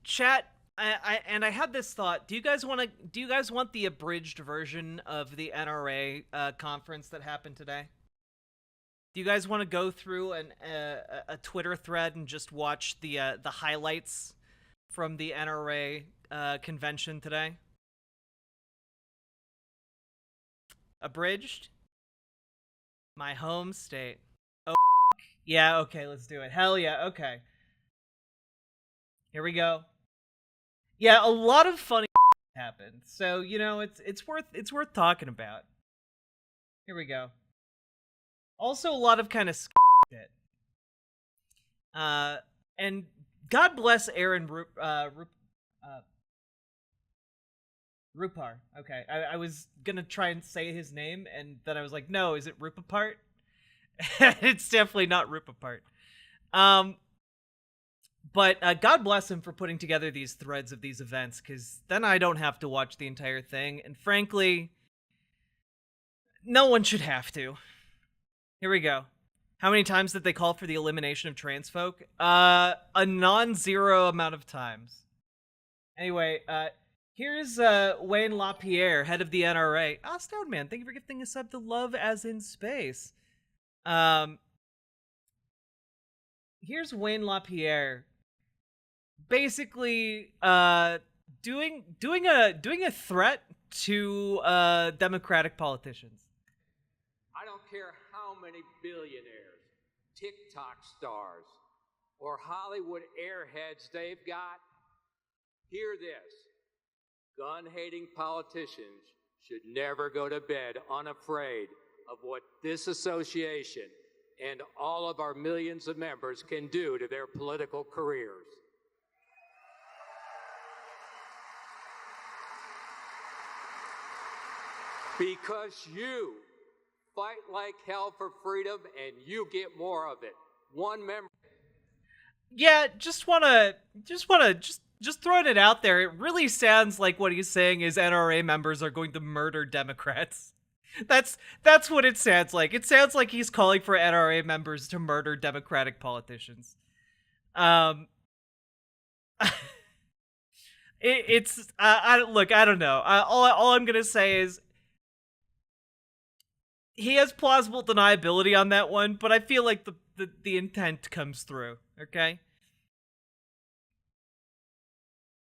Chat. I had this thought. Do you guys want the abridged version of the NRA conference that happened today? Do you guys want to go through a Twitter thread and just watch the highlights from the NRA convention today? Abridged? My home state. Oh, yeah, okay, let's do it. Hell yeah, okay. Here we go. Yeah, a lot of funny happened. So, it's worth talking about. Here we go. Also a lot of kind of shit. And God bless Aaron Rupar. Okay, I was gonna try and say his name, and then I was like, no, is it Rupapart? It's definitely not Rupapart. But God bless him for putting together these threads of these events, because then I don't have to watch the entire thing, and frankly, no one should have to. Here we go. How many times did they call for the elimination of trans folk? A non-zero amount of times. Anyway, here's Wayne LaPierre, head of the NRA. Ah, Stone Man, thank you for gifting a sub to Love as in Space. Here's Wayne LaPierre, basically doing a threat to Democratic politicians. I don't care how many billionaires, TikTok stars, or Hollywood airheads they've got. Hear this. Gun-hating politicians should never go to bed unafraid of what this association and all of our millions of members can do to their political careers. Because you fight like hell for freedom, and you get more of it. One member. Yeah, just throwing it out there. It really sounds like what he's saying is NRA members are going to murder Democrats. That's what it sounds like. It sounds like he's calling for NRA members to murder Democratic politicians. I don't know. All I'm gonna say is, he has plausible deniability on that one, but I feel like the intent comes through, okay?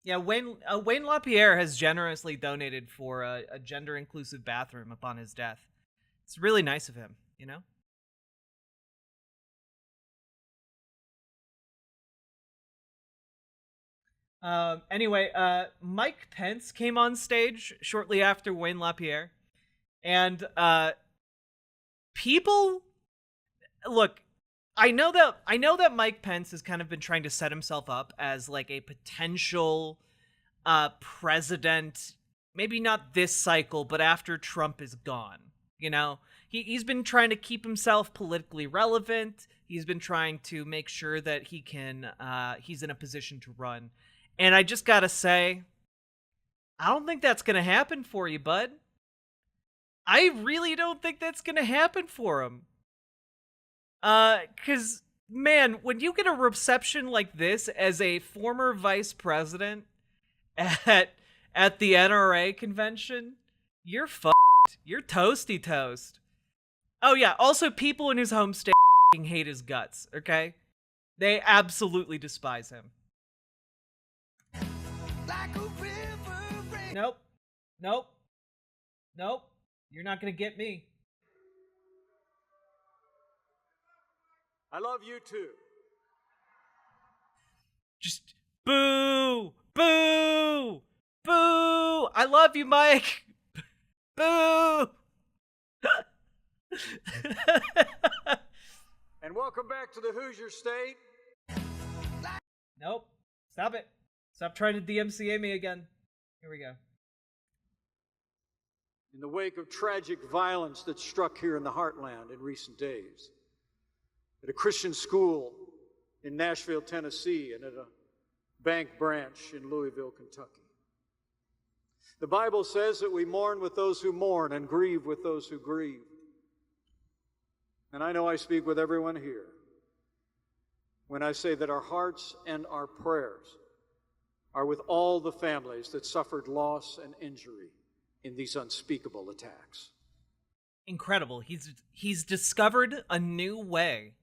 Yeah, Wayne LaPierre has generously donated for a gender-inclusive bathroom upon his death. It's really nice of him, you know? Anyway, Mike Pence came on stage shortly after Wayne LaPierre, and people, look, I know that Mike Pence has kind of been trying to set himself up as like a potential president, maybe not this cycle, but after Trump is gone. You know, he's been trying to keep himself politically relevant. He's been trying to make sure that he's in a position to run. And I just gotta say, I don't think that's gonna happen for you, bud. I really don't think that's gonna happen for him. Cause, man, when you get a reception like this as a former vice president at the NRA convention, you're fucked. You're toasty toast. Oh yeah, also people in his home state hate his guts, okay? They absolutely despise him. Like a river. Nope. You're not gonna get me. I love you too. Just boo! Boo! Boo! I love you, Mike! Boo! And welcome back to the Hoosier State. Nope. Stop it. Stop trying to DMCA me again. Here we go. In the wake of tragic violence that struck here in the heartland in recent days, at a Christian school in Nashville, Tennessee, and at a bank branch in Louisville, Kentucky. The Bible says that we mourn with those who mourn and grieve with those who grieve. And I know I speak with everyone here when I say that our hearts and our prayers are with all the families that suffered loss and injury in these unspeakable attacks. Incredible. He's discovered a new way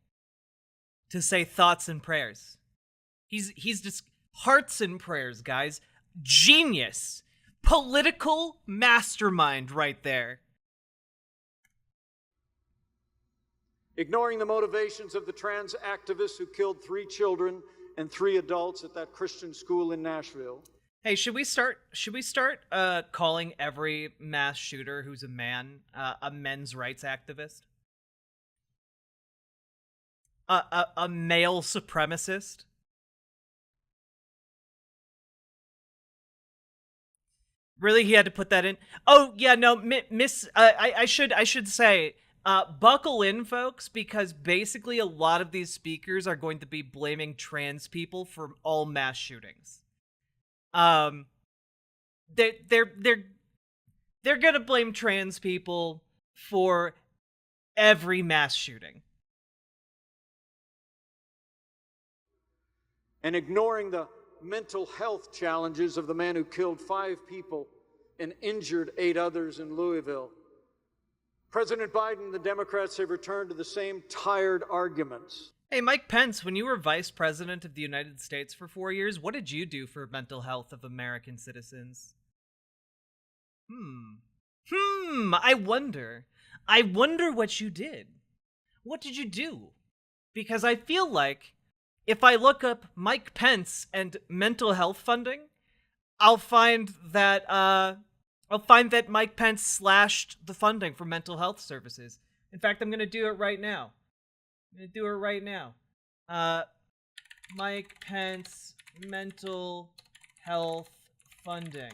to say thoughts and prayers. He's just hearts and prayers, guys. Genius. Political mastermind right there. Ignoring the motivations of the trans activists who killed 3 children and 3 adults at that Christian school in Nashville. Hey, should we start calling every mass shooter who's a man a men's rights activist? A male supremacist? Really, he had to put that in? Oh yeah, no, I should say, buckle in, folks, because basically a lot of these speakers are going to be blaming trans people for all mass shootings. They're gonna blame trans people for every mass shooting. And ignoring the mental health challenges of the man who killed 5 people and injured 8 others in Louisville. President Biden and the Democrats have returned to the same tired arguments. Hey, Mike Pence, when you were vice president of the United States for 4 years, what did you do for mental health of American citizens? I wonder. I wonder what you did. What did you do? Because I feel like if I look up Mike Pence and mental health funding, I'll find that Mike Pence slashed the funding for mental health services. In fact, I'm gonna do it right now. Mike Pence mental health funding.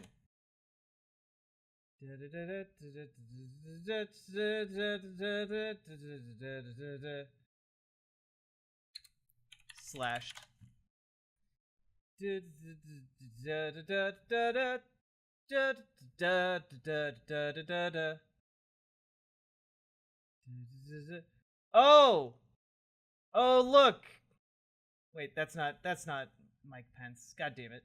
Slashed. Oh, look. Wait, that's not Mike Pence. God damn it.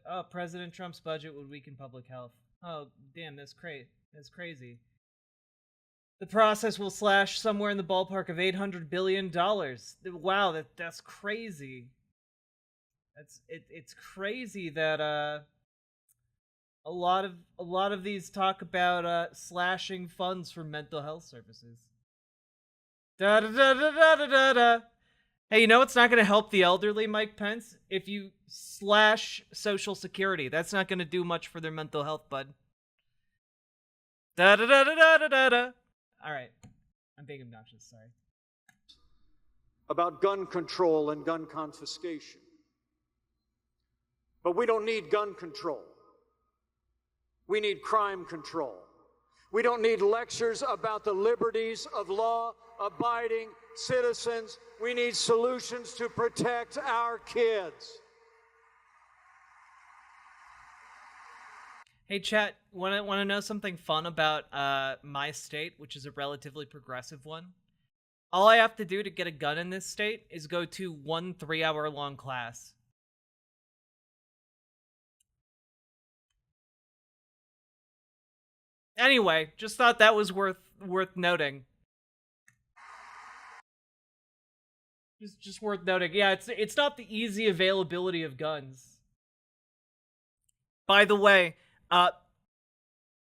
Oh, President Trump's budget would weaken public health. Oh, damn, that's crazy. The process will slash somewhere in the ballpark of $800 billion. Wow, that's crazy. It's crazy that a lot of these talk about slashing funds for mental health services. Hey, you know it's not going to help the elderly, Mike Pence? If you slash Social Security, that's not going to do much for their mental health, bud. All right, I'm being obnoxious. Sorry. About gun control and gun confiscation. But we don't need gun control. We need crime control. We don't need lectures about the liberties of law-abiding citizens. We need solutions to protect our kids. Hey, chat, want to know something fun about my state, which is a relatively progressive one? All I have to do to get a gun in this state is go to 1 3-hour-long class. Anyway, just thought that was worth noting. Just worth noting. Yeah, it's not the easy availability of guns. By the way,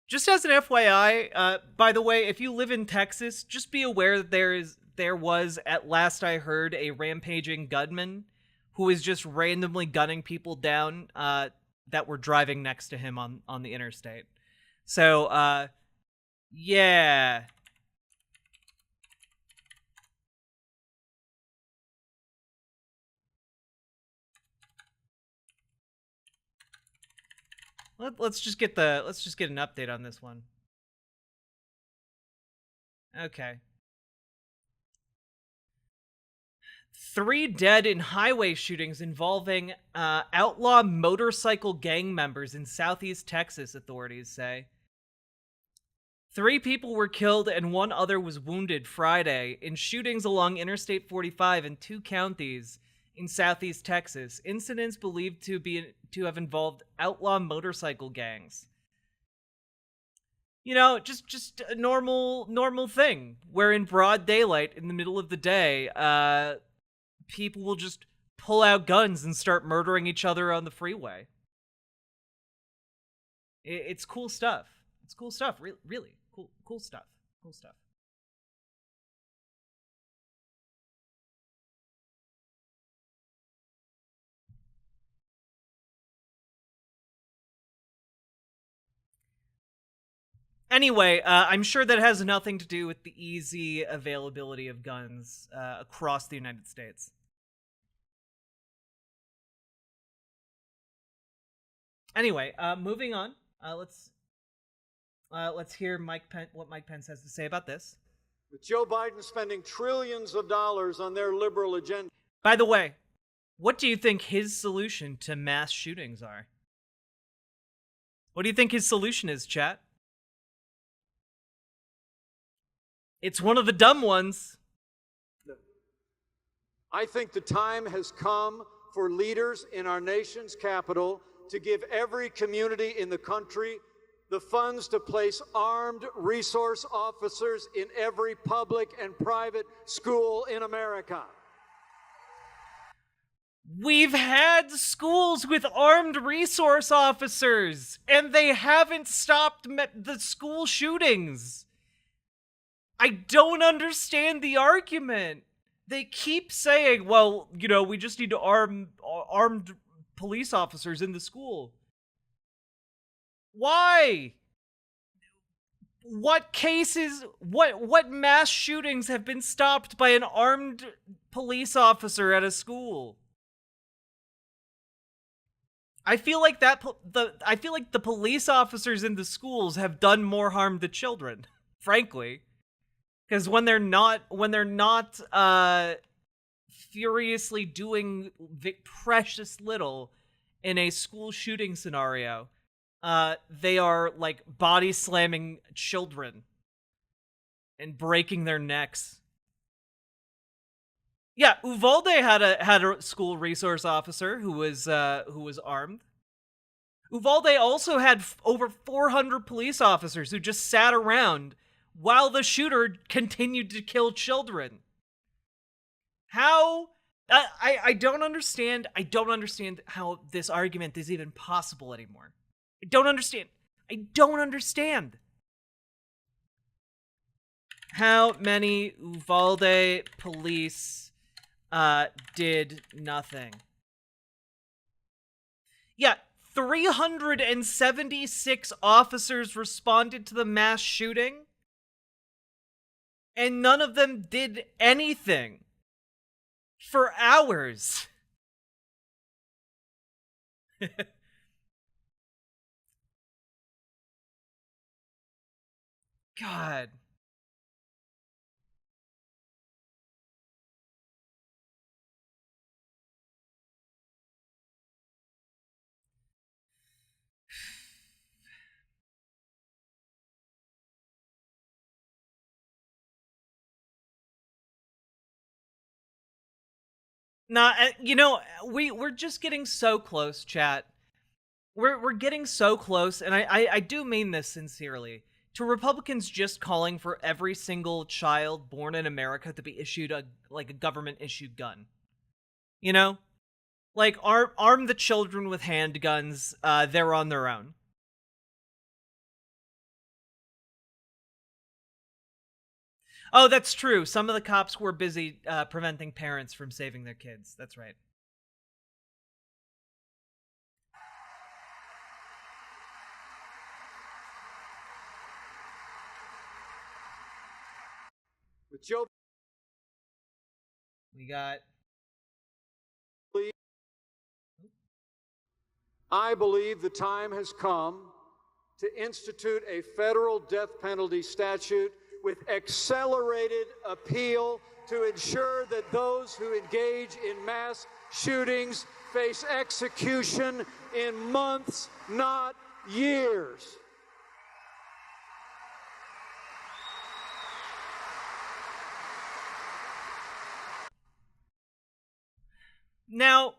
just as an FYI, by the way, if you live in Texas, just be aware that there was, at last I heard, a rampaging gunman who is just randomly gunning people down that were driving next to him on the interstate. So, yeah. Let's just get an update on this one. Okay. 3 dead in highway shootings involving outlaw motorcycle gang members in Southeast Texas, authorities say. 3 people were killed and 1 other was wounded Friday in shootings along Interstate 45 in 2 counties in southeast Texas. Incidents believed to have involved outlaw motorcycle gangs. You know, just a normal thing where in broad daylight in the middle of the day, people will just pull out guns and start murdering each other on the freeway. It's cool stuff. It's cool stuff. Really cool stuff. Cool stuff. Anyway, I'm sure that has nothing to do with the easy availability of guns across the United States. Anyway, moving on. Let's hear what Mike Pence has to say about this. With Joe Biden spending trillions of dollars on their liberal agenda. By the way, what do you think his solution to mass shootings are? What do you think his solution is, chat? It's one of the dumb ones. I think the time has come for leaders in our nation's capital to give every community in the country the funds to place armed resource officers in every public and private school in America. We've had schools with armed resource officers, and they haven't stopped the school shootings. I don't understand the argument. They keep saying, well, you know, we just need to armed police officers in the school. Why? What cases, what mass shootings have been stopped by an armed police officer at a school? I feel like the police officers in the schools have done more harm to children, frankly. Because when they're not furiously doing precious little in a school shooting scenario, they are like body slamming children and breaking their necks. Yeah, Uvalde had a school resource officer who was armed. Uvalde also had over 400 police officers who just sat around while the shooter continued to kill children. How? I don't understand. I don't understand how this argument is even possible anymore. I don't understand. How many Uvalde police did nothing? Yeah, 376 officers responded to the mass shooting, and none of them did anything for hours. God. Nah, you know, we're just getting so close, chat. We're getting so close, and I do mean this sincerely, to Republicans just calling for every single child born in America to be issued a government-issued gun. You know? Like, arm the children with handguns, they're on their own. Oh, that's true. Some of the cops were busy preventing parents from saving their kids. That's right. With Joe, we got. I believe the time has come to institute a federal death penalty statute with accelerated appeal to ensure that those who engage in mass shootings face execution in months, not years. Now,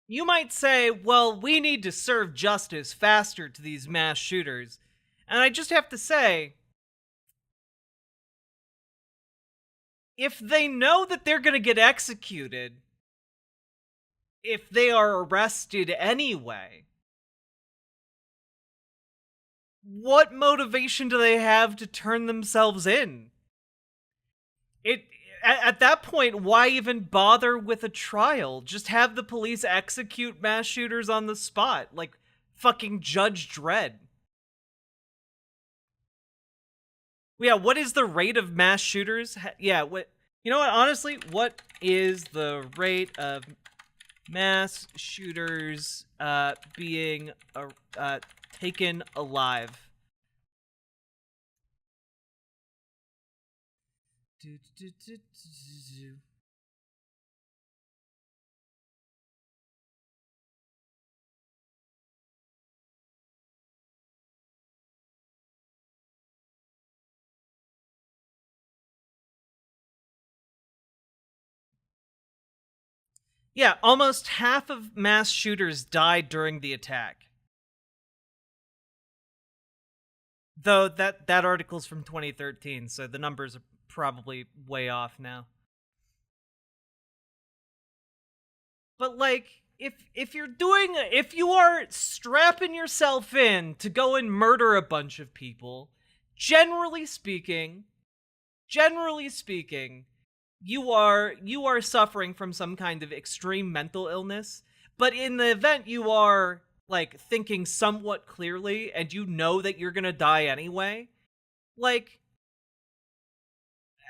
you might say, well, we need to serve justice faster to these mass shooters. And I just have to say, if they know that they're going to get executed, if they are arrested anyway, what motivation do they have to turn themselves in? At that point, why even bother with a trial? Just have the police execute mass shooters on the spot, like fucking Judge Dredd. Yeah, what is the rate of mass shooters? Yeah, what? You know what? Honestly, what is the rate of mass shooters being taken alive? Yeah, almost half of mass shooters died during the attack. Though that article's from 2013, so the numbers are probably way off now. But like, if you are strapping yourself in to go and murder a bunch of people, generally speaking, you are suffering from some kind of extreme mental illness. But in the event you are like thinking somewhat clearly and you know that you're gonna die anyway, like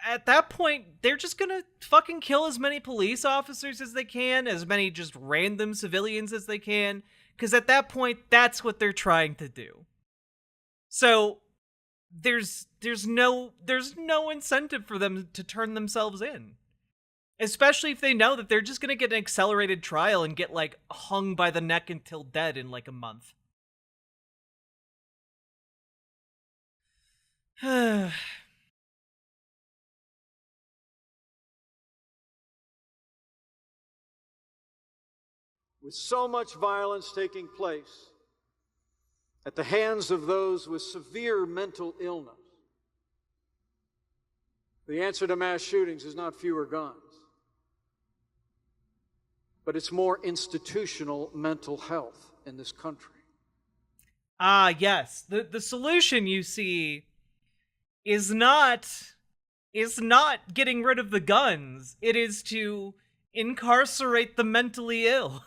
at that point, they're just gonna fucking kill as many police officers as they can, as many just random civilians as they can, because at that point, that's what they're trying to do. So there's no incentive for them to turn themselves in, especially if they know that they're just gonna get an accelerated trial and get like hung by the neck until dead in like a month. With so much violence taking place at the hands of those with severe mental illness, the answer to mass shootings is not fewer guns, but it's more institutional mental health in this country. Yes. The solution, you see, is not getting rid of the guns. It is to incarcerate the mentally ill.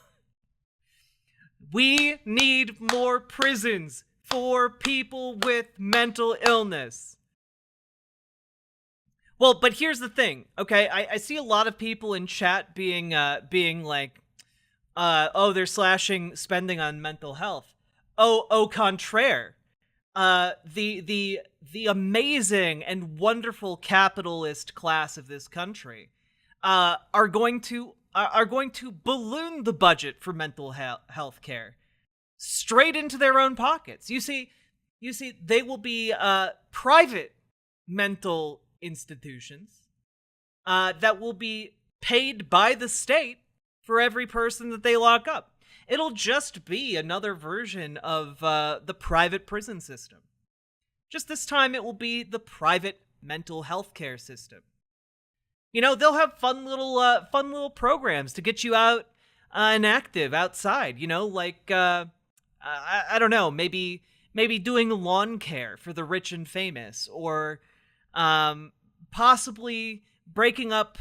We need more prisons for people with mental illness. Well, but here's the thing, okay? I see a lot of people in chat being like, oh, they're slashing spending on mental health. Au contraire. The amazing and wonderful capitalist class of this country are going to balloon the budget for mental health care straight into their own pockets. You see, they will be private mental institutions that will be paid by the state for every person that they lock up. It'll just be another version of the private prison system. Just this time, it will be the private mental health care system. You know, they'll have fun little programs to get you out and active outside. You know, like I don't know, maybe doing lawn care for the rich and famous, or possibly breaking up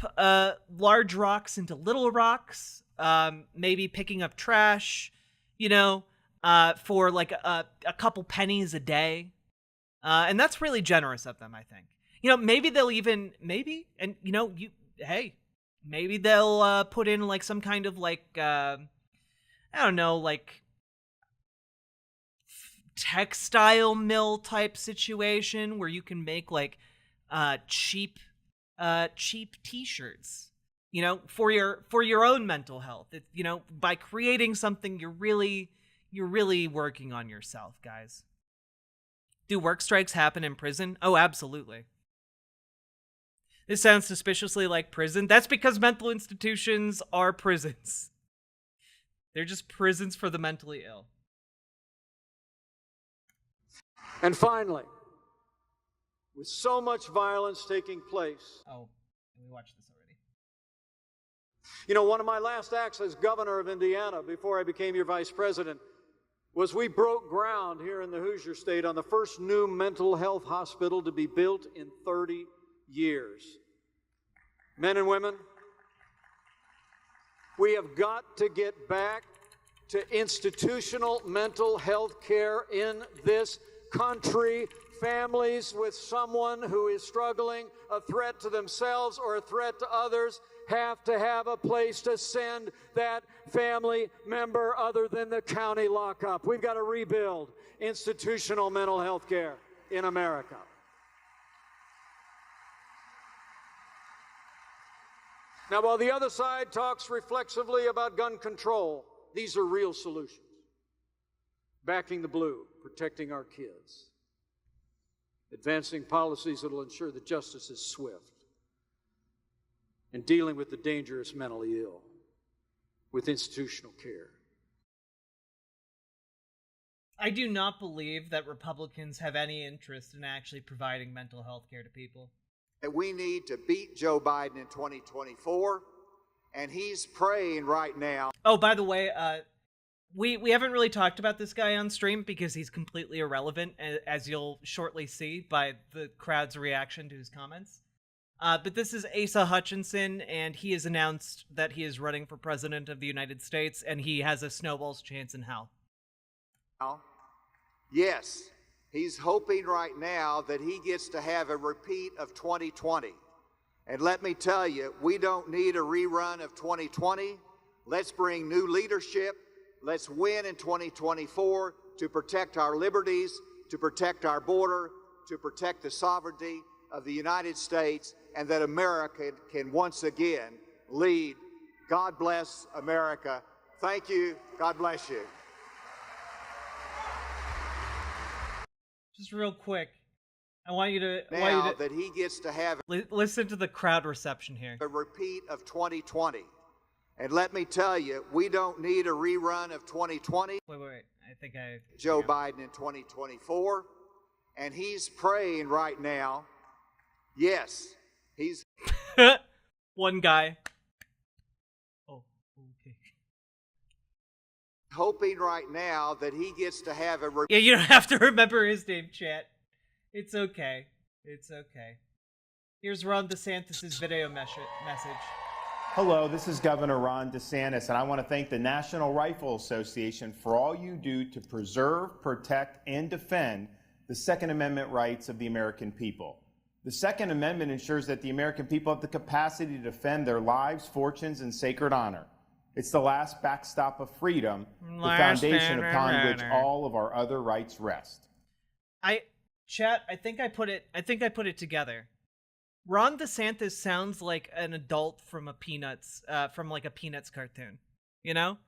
large rocks into little rocks. Maybe picking up trash, you know, for like a couple pennies a day. And that's really generous of them, I think. You know, maybe they'll even, and you know, maybe they'll put in like some kind of like, I don't know, like textile mill type situation where you can make like cheap t-shirts. You know, for your own mental health. You know, by creating something, you're really working on yourself, guys. Do work strikes happen in prison? Oh, absolutely. This sounds suspiciously like prison. That's because mental institutions are prisons. They're just prisons for the mentally ill. And finally, with so much violence taking place. Oh, we watched this already. You know, one of my last acts as governor of Indiana before I became your vice president was we broke ground here in the Hoosier State on the first new mental health hospital to be built in 30 years. Men and women, we have got to get back to institutional mental health care in this country. Families with someone who is struggling, a threat to themselves or a threat to others, have to have a place to send that family member other than the county lockup. We've got to rebuild institutional mental health care in America. Now, while the other side talks reflexively about gun control, these are real solutions. Backing the blue, protecting our kids. Advancing policies that will ensure that justice is swift. And dealing with the dangerous mentally ill with institutional care. I do not believe that Republicans have any interest in actually providing mental health care to people. That we need to beat Joe Biden in 2024, and he's praying right now. Oh, by the way, we haven't really talked about this guy on stream because he's completely irrelevant, as you'll shortly see by the crowd's reaction to his comments. But this is Asa Hutchinson, and he has announced that he is running for president of the United States, and he has a snowball's chance in hell. Yes, he's hoping right now that he gets to have a repeat of 2020. And let me tell you, we don't need a rerun of 2020. Let's bring new leadership. Let's win in 2024 to protect our liberties, to protect our border, to protect the sovereignty of the United States, and that America can once again lead. God bless America. Thank you. God bless you. Just real quick, I want you to Now that he gets to have listen to the crowd reception here. a repeat of 2020. And let me tell you, we don't need a rerun of 2020. Wait. I think I... Joe Biden in 2024. And he's praying right now. Yes, he's... One guy. Oh, okay. hoping right now that he gets to have a... Yeah, you don't have to remember his name, chat. It's okay. It's okay. Here's Ron DeSantis' video message. Hello, this is Governor Ron DeSantis, and I want to thank the National Rifle Association for all you do to preserve, protect, and defend the Second Amendment rights of the American people. The Second Amendment ensures that the American people have the capacity to defend their lives, fortunes, and sacred honor. It's the last backstop of freedom, the foundation upon which all of our other rights rest. Chat, I think I put it together. Ron DeSantis sounds like an adult from a Peanuts, from like a Peanuts cartoon, you know?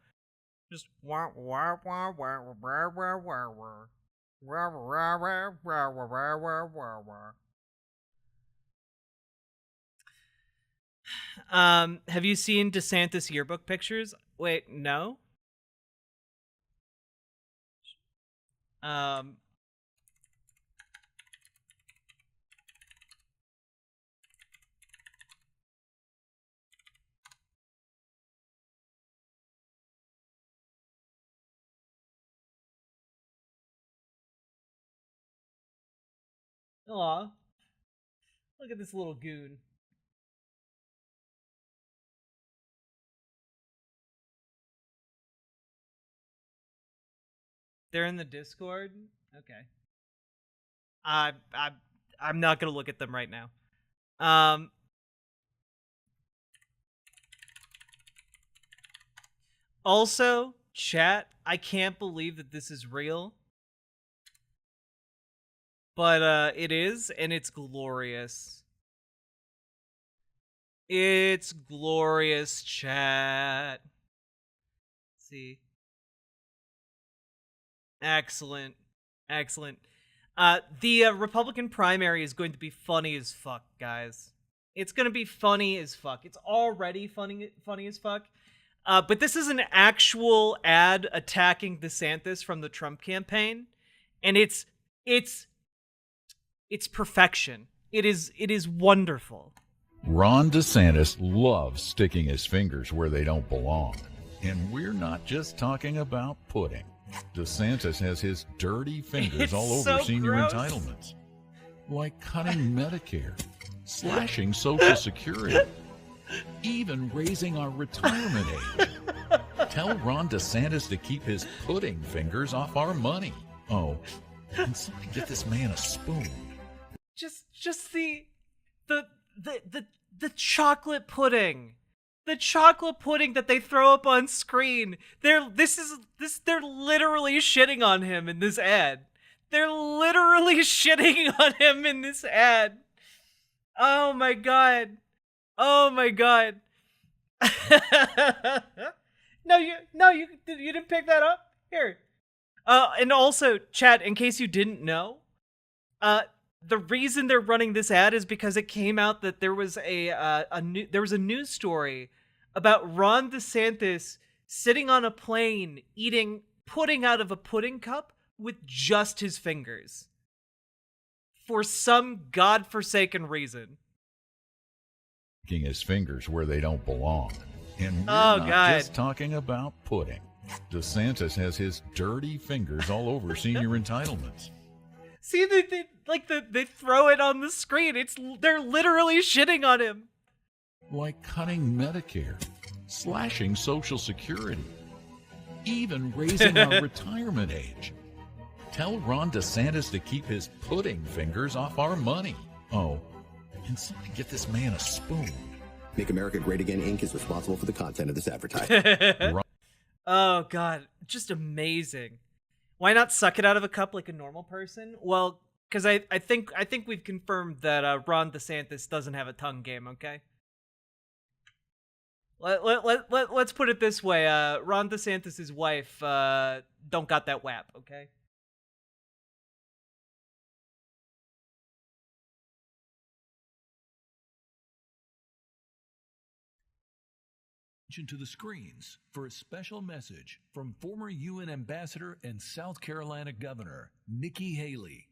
Just wah wah wah wah wah wah wah wah wah wah wah wah wah wah. Have you seen DeSantis yearbook pictures? Wait, no. Aw. Look at this little goon. They're in the Discord? Okay. I'm not gonna look at them right now. Also, chat, I can't believe that this is real. But it is, and it's glorious. It's glorious, chat. Let's see. Excellent. Excellent. The Republican primary is going to be funny as fuck, guys. It's gonna be funny as fuck. It's already funny as fuck. But this is an actual ad attacking DeSantis from the Trump campaign, and it's perfection. It is wonderful. Ron DeSantis loves sticking his fingers where they don't belong. And we're not just talking about pudding. DeSantis has his dirty fingers It's all over so senior gross. entitlements. Like cutting Medicare, slashing Social Security, even raising our retirement age. Tell Ron DeSantis to keep his pudding fingers off our money. Oh, and somebody get this man a spoon. Just the chocolate pudding. The chocolate pudding that they throw up on screen. They're literally shitting on him in this ad. They're literally shitting on him in this ad. Oh my god. Oh my god. No, you didn't pick that up? Here. And also, chat, in case you didn't know, the reason they're running this ad is because it came out that there was a news story about Ron DeSantis sitting on a plane eating pudding out of a pudding cup with just his fingers for some godforsaken reason. Sticking his fingers where they don't belong. And we're Oh, not God. just talking about pudding. DeSantis has his dirty fingers all over senior entitlements. See, they throw it on the screen. They're literally shitting on him. Like cutting Medicare, slashing Social Security, even raising our retirement age. Tell Ron DeSantis to keep his pudding fingers off our money. Oh, and somebody get this man a spoon. Make America Great Again Inc. is responsible for the content of this advertising. Oh god, just amazing. Why not suck it out of a cup like a normal person? Well, because I think we've confirmed that Ron DeSantis doesn't have a tongue game. Okay. Let's put it this way. Ron DeSantis' wife don't got that whap. Okay. To the screens for a special message from former UN Ambassador and South Carolina Governor Nikki Haley.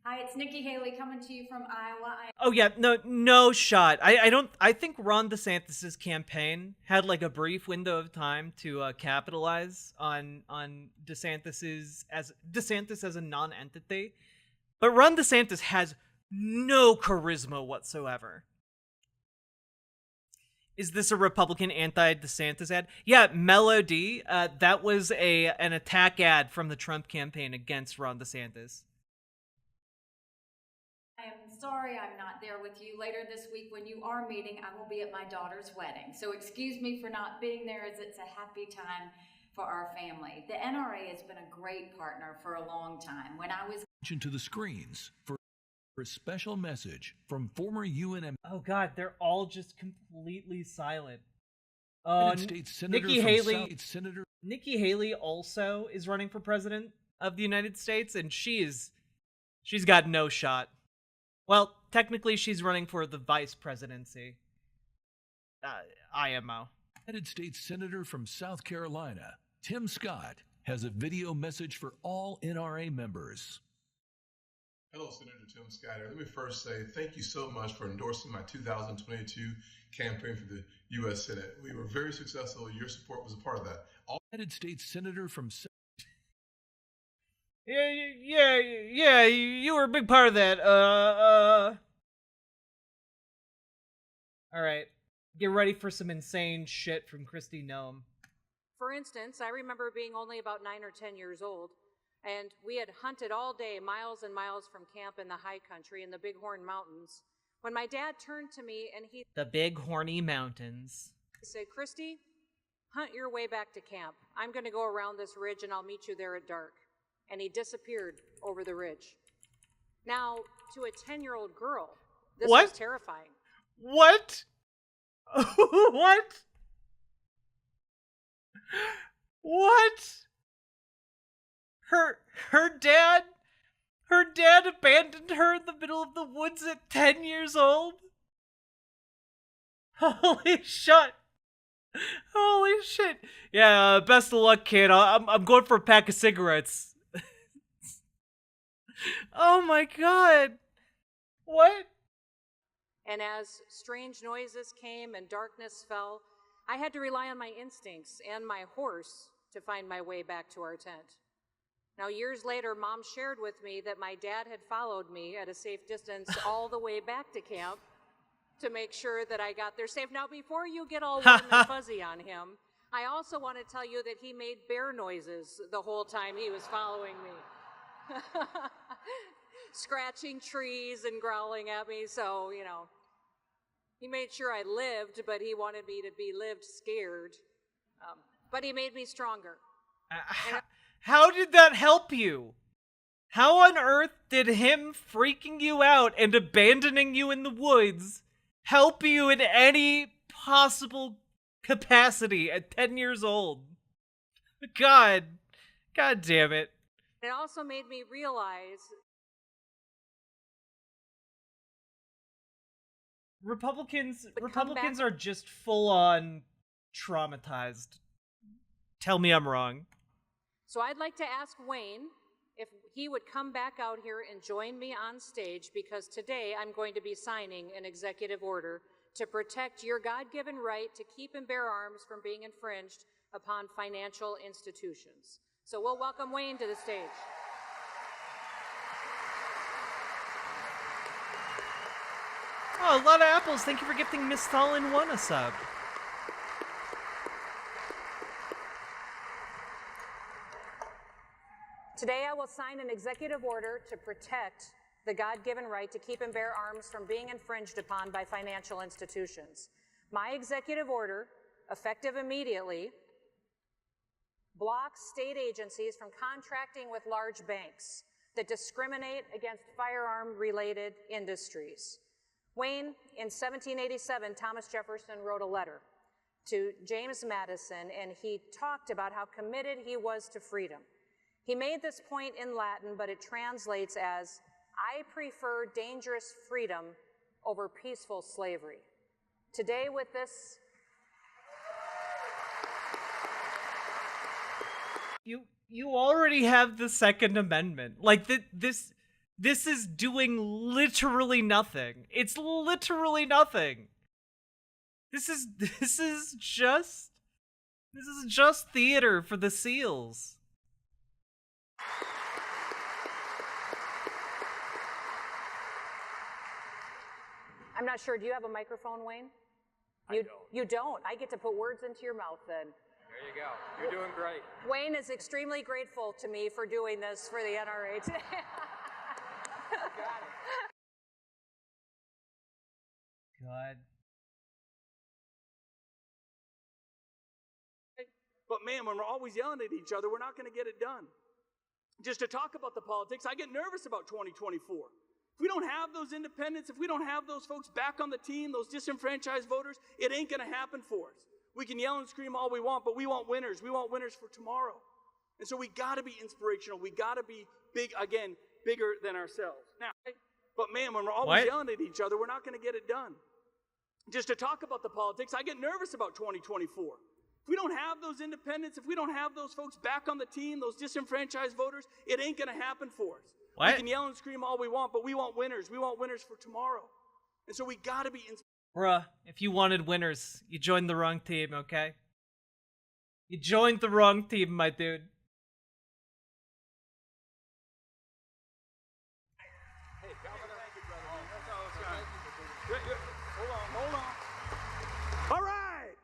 Hi, it's Nikki Haley coming to you from Iowa. Oh yeah, no shot. I think Ron DeSantis' campaign had like a brief window of time to capitalize on DeSantis as a non-entity, but Ron DeSantis has no charisma whatsoever. Is this a Republican anti-DeSantis ad? Yeah, Melody. That was an attack ad from the Trump campaign against Ron DeSantis. I am sorry I'm not there with you. Later this week when you are meeting, I will be at my daughter's wedding. So excuse me for not being there, as it's a happy time for our family. The NRA has been a great partner for a long time. When I was To the screens for a special message from former UN Oh god, they're all just completely silent. United States Senator Nikki from Haley. South Senator Nikki Haley also is running for president of the United States, and she's got no shot. Well, technically, she's running for the vice presidency. IMO. United States Senator from South Carolina, Tim Scott, has a video message for all NRA members. Hello, Senator Tim Scott. Let me first say thank you so much for endorsing my 2022 campaign for the U.S. Senate. We were very successful. Your support was a part of that. United States Senator from Yeah, you were a big part of that. All right. Get ready for some insane shit from Christy Nome. For instance, I remember being only about 9 or 10 years old, and we had hunted all day, miles and miles from camp in the high country in the Bighorn Mountains, when my dad turned to me and he The Big Horny Mountains. said, "Christy, hunt your way back to camp. I'm going to go around this ridge and I'll meet you there at dark." And he disappeared over the ridge. Now, to a 10-year-old girl, this What? was terrifying. What? What? What? Her dad abandoned her in the middle of the woods at 10 years old? Holy shit. Holy shit. Yeah, best of luck, kid. I'm going for a pack of cigarettes. Oh my god. What? And as strange noises came and darkness fell, I had to rely on my instincts and my horse to find my way back to our tent. Now, years later, Mom shared with me that my dad had followed me at a safe distance all the way back to camp to make sure that I got there safe. Now, before you get all warm and fuzzy on him, I also want to tell you that he made bear noises the whole time he was following me. Scratching trees and growling at me, so, you know, he made sure I lived, but he wanted me to be lived scared. But he made me stronger. How did that help you? How on earth did him freaking you out and abandoning you in the woods help you in any possible capacity at 10 years old? God damn it. It also made me realize Republicans are just full on traumatized. Tell me I'm wrong. So I'd like to ask Wayne if he would come back out here and join me on stage, because today I'm going to be signing an executive order to protect your God-given right to keep and bear arms from being infringed upon financial institutions. So we'll welcome Wayne to the stage. Oh, a lot of apples. Thank you for gifting Miss Stalin 1 a sub. Today I will sign an executive order to protect the God-given right to keep and bear arms from being infringed upon by financial institutions. My executive order, effective immediately, blocks state agencies from contracting with large banks that discriminate against firearm-related industries. Wayne, in 1787, Thomas Jefferson wrote a letter to James Madison, and he talked about how committed he was to freedom. He made this point in Latin, but it translates as, "I prefer dangerous freedom over peaceful slavery." Today with this... You already have the Second Amendment. Like, this is doing literally nothing. It's literally nothing. This is just theater for the SEALs. I'm not sure. Do you have a microphone, Wayne? You don't. I get to put words into your mouth then. There you go. You're doing great. Wayne is extremely grateful to me for doing this for the NRA today. Got it. God. But man, when we're always yelling at each other, we're not going to get it done. Just to talk about the politics, I get nervous about 2024. If we don't have those independents, if we don't have those folks back on the team, those disenfranchised voters, it ain't going to happen for us. We can yell and scream all we want, but we want winners. We want winners for tomorrow. And so we got to be inspirational. We got to be big, again, bigger than ourselves. Now, but man, when we're always yelling at each other, we're not going to get it done. Just to talk about the politics, I get nervous about 2024. If we don't have those independents, if we don't have those folks back on the team, those disenfranchised voters, it ain't going to happen for us. We can yell and scream all we want, but we want winners. We want winners for tomorrow. And so we got to be Bruh, if you wanted winners, you joined the wrong team, okay? You joined the wrong team, my dude. Hey, Governor. Thank you, brother. That's all it's got. Hold on. All right.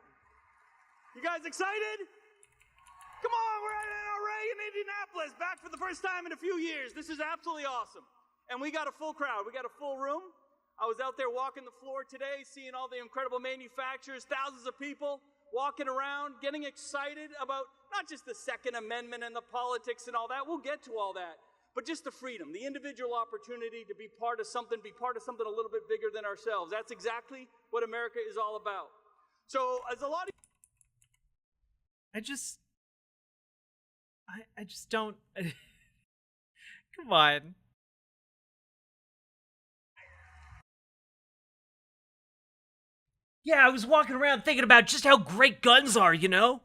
You guys excited? Come on, we're at NRA in Indianapolis, back for the first time in a few years. This is absolutely awesome. And we got a full crowd. We got a full room. I was out there walking the floor today, seeing all the incredible manufacturers, thousands of people walking around, getting excited about not just the Second Amendment and the politics and all that. We'll get to all that. But just the freedom, the individual opportunity to be part of something a little bit bigger than ourselves. That's exactly what America is all about. So, as a lot of... I just don't... Come on. Yeah, I was walking around thinking about just how great guns are, you know?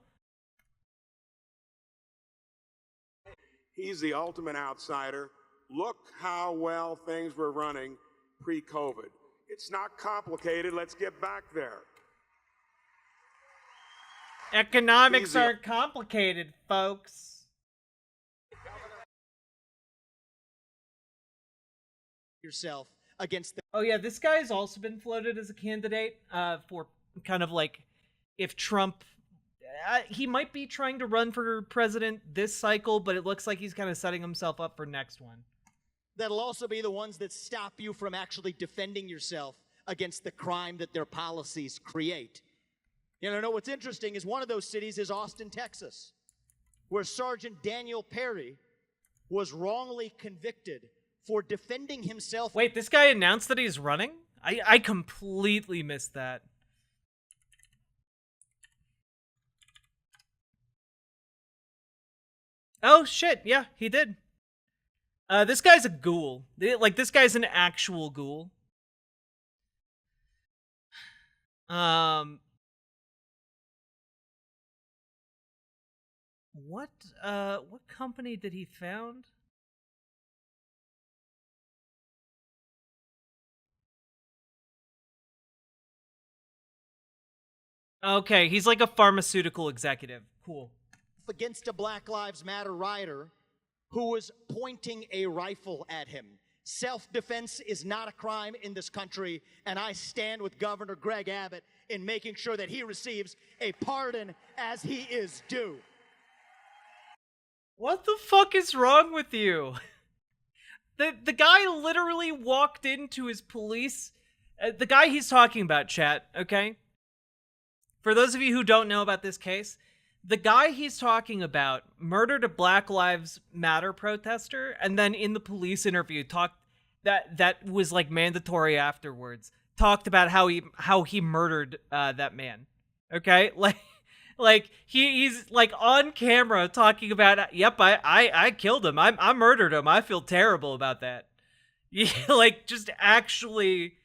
He's the ultimate outsider. Look how well things were running pre-COVID. It's not complicated. Let's get back there. Economics aren't complicated, folks. Yourself against the Oh yeah, this guy's also been floated as a candidate for kind of like if Trump he might be trying to run for president this cycle, but it looks like he's kind of setting himself up for next one. that'll also be the ones that stop you from actually defending yourself against the crime that their policies create. You know what's interesting is one of those cities is Austin, Texas, where Sergeant Daniel Perry was wrongly convicted for defending himself. Wait, this guy announced that he's running? I completely missed that. Oh shit, yeah, he did. This guy's a ghoul. Like, this guy's an actual ghoul. What company did he found? Okay, he's like a pharmaceutical executive. Cool. Against a Black Lives Matter rioter who was pointing a rifle at him. Self-defense is not a crime in this country, and I stand with Governor Greg Abbott in making sure that he receives a pardon as he is due. What the fuck is wrong with you? The guy literally walked into his police... the guy he's talking about, chat, okay? For those of you who don't know about this case, the guy he's talking about murdered a Black Lives Matter protester, and then in the police interview that was like mandatory afterwards, talked about how he murdered that man. Okay? Like he's like on camera talking about, yep, I killed him. I murdered him. I feel terrible about that. Yeah, like just actually.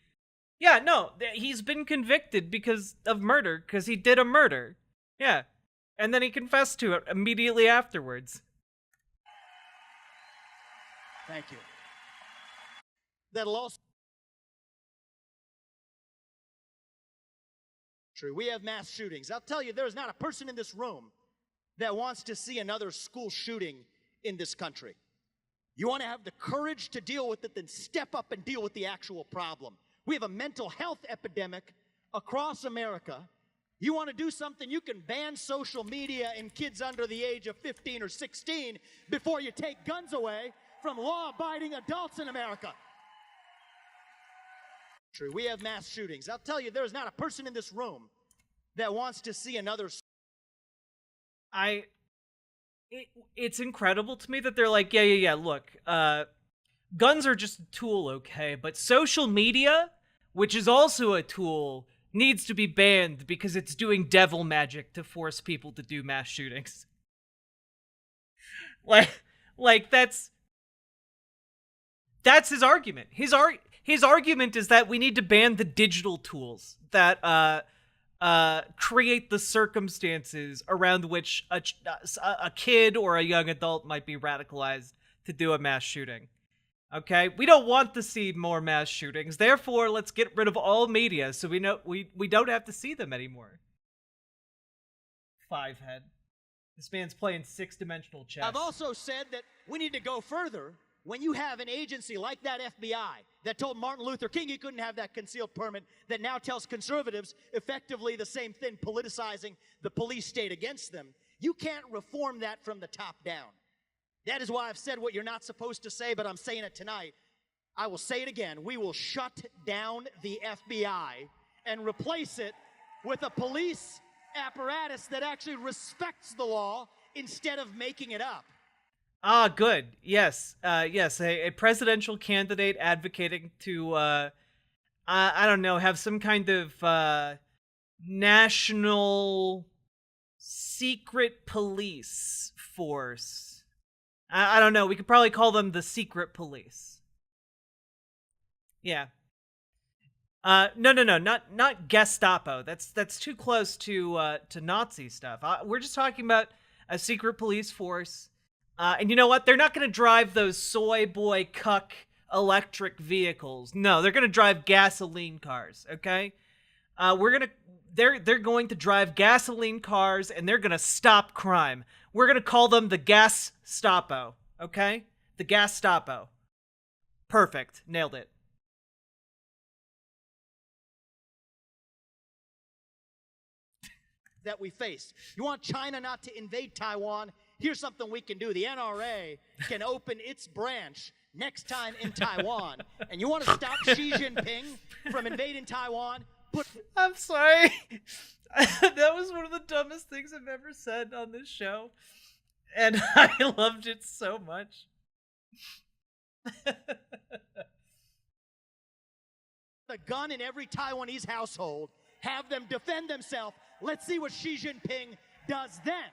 Yeah, no, he's been convicted because of murder, because he did a murder. Yeah. And then he confessed to it immediately afterwards. Thank you. That'll also... We have mass shootings. I'll tell you, there's not a person in this room that wants to see another school shooting in this country. You want to have the courage to deal with it, then step up and deal with the actual problem. We have a mental health epidemic across America. You want to do something, you can ban social media and kids under the age of 15 or 16 before you take guns away from law-abiding adults in America. We have mass shootings. I'll tell you, there's not a person in this room that wants to see another... It's incredible to me that they're like, yeah, look, guns are just a tool, okay? But social media, which is also a tool, needs to be banned because it's doing devil magic to force people to do mass shootings. Like that's his argument. His argument is that we need to ban the digital tools that create the circumstances around which a kid or a young adult might be radicalized to do a mass shooting. Okay, we don't want to see more mass shootings. Therefore, let's get rid of all media so we don't have to see them anymore. Fivehead. This man's playing six-dimensional chess. I've also said that we need to go further. When you have an agency like that FBI that told Martin Luther King he couldn't have that concealed permit, that now tells conservatives effectively the same thing, politicizing the police state against them, you can't reform that from the top down. That is why I've said what you're not supposed to say, but I'm saying it tonight. I will say it again. We will shut down the FBI and replace it with a police apparatus that actually respects the law instead of making it up. Ah, good. Yes. Yes, a presidential candidate advocating to, I don't know, have some kind of national secret police force. I don't know. We could probably call them the secret police. Yeah. No, not Gestapo. That's too close to Nazi stuff. We're just talking about a secret police force. And you know what? They're not going to drive those soy boy cuck electric vehicles. No, they're going to drive gasoline cars. Okay. They're going to drive gasoline cars, and they're going to stop crime. We're going to call them the Gas Stopo. Okay, the Gas Stopo. Perfect. Nailed it. That we face. You want China not to invade Taiwan? Here's something we can do. The NRA can open its branch next time in Taiwan. And you want to stop Xi Jinping from invading Taiwan? I'm sorry. That was one of the dumbest things I've ever said on this show. And I loved it so much. The gun in every Taiwanese household. Have them defend themselves. Let's see what Xi Jinping does then.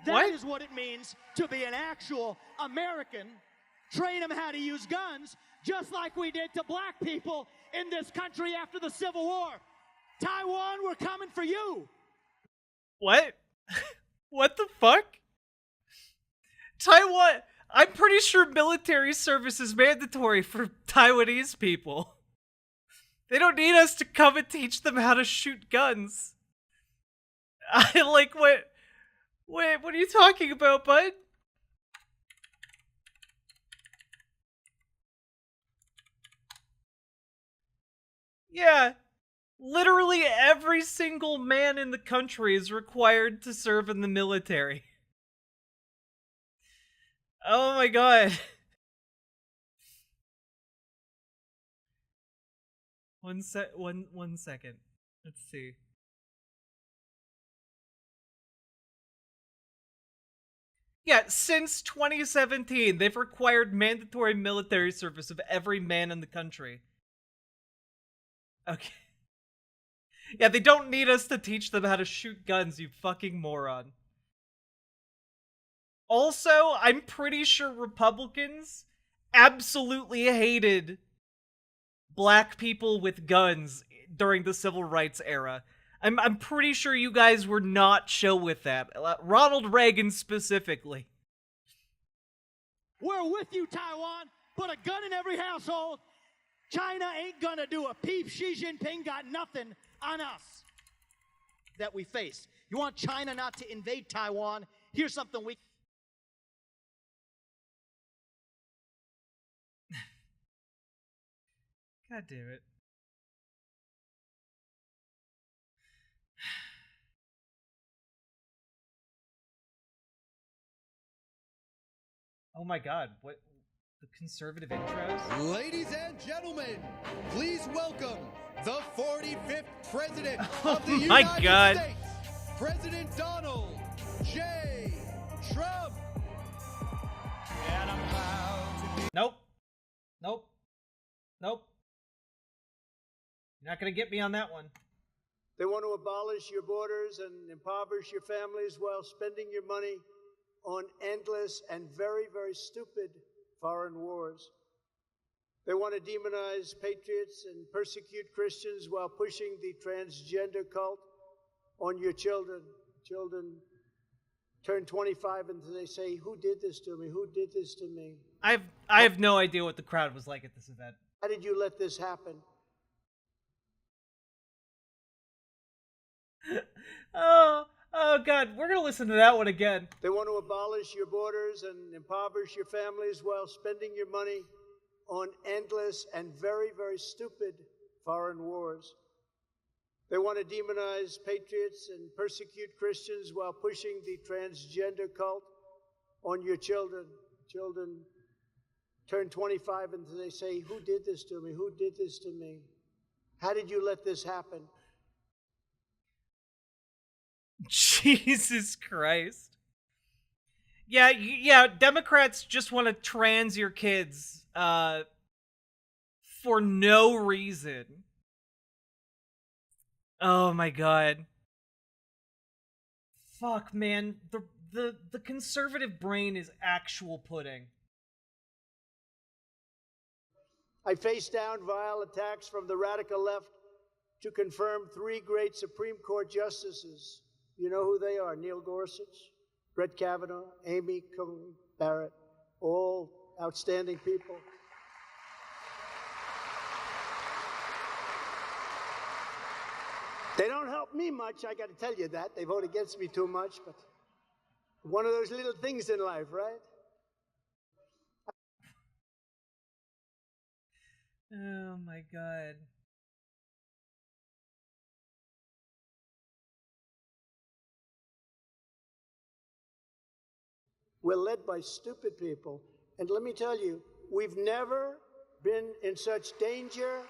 That is what it means to be an actual American. Train them how to use guns, just like we did to black people in this country after the Civil War. Taiwan, we're coming for you. What? What the fuck? Taiwan, I'm pretty sure military service is mandatory for Taiwanese people. They don't need us to come and teach them how to shoot guns. I like, what are you talking about, bud? Yeah. Literally every single man in the country is required to serve in the military. Oh my god. One second. Let's see. Yeah, since 2017, they've required mandatory military service of every man in the country. Okay. Yeah, they don't need us to teach them how to shoot guns, you fucking moron. Also, I'm pretty sure Republicans absolutely hated black people with guns during the Civil Rights era. I'm pretty sure you guys were not chill with that. Ronald Reagan specifically. We're with you, Taiwan. Put a gun in every household. China ain't gonna do a peep. Xi Jinping got nothing on us that we face. You want China not to invade Taiwan? Here's something we... God damn it. Oh my god, what? The conservative intros? Ladies and gentlemen, please welcome the 45th President Oh of the my United God. States, President Donald J. Trump. Nope. Nope. Nope. You're not gonna get me on that one. They want to abolish your borders and impoverish your families while spending your money on endless and very, very stupid foreign wars. They want to demonize patriots and persecute Christians while pushing the transgender cult on your children. Children turn 25 and they say, "Who did this to me? Who did this to me?" I have no idea what the crowd was like at this event. How did you let this happen? Oh god, we're gonna listen to that one again. They want to abolish your borders and impoverish your families while spending your money on endless and very, very stupid foreign wars. They want to demonize patriots and persecute Christians while pushing the transgender cult on your children. Children turn 25 and they say, "Who did this to me? Who did this to me? How did you let this happen?" Jesus Christ. Yeah, Democrats just want to trans your kids for no reason. Oh my god. Fuck, man. The conservative brain is actual pudding. I face down vile attacks from the radical left to confirm 3 great Supreme Court justices. You know who they are: Neil Gorsuch, Brett Kavanaugh, Amy Coney Barrett, all outstanding people. They don't help me much, I got to tell you that. They vote against me too much, but one of those little things in life, right? Oh my God. We're led by stupid people. And let me tell you, we've never been in such danger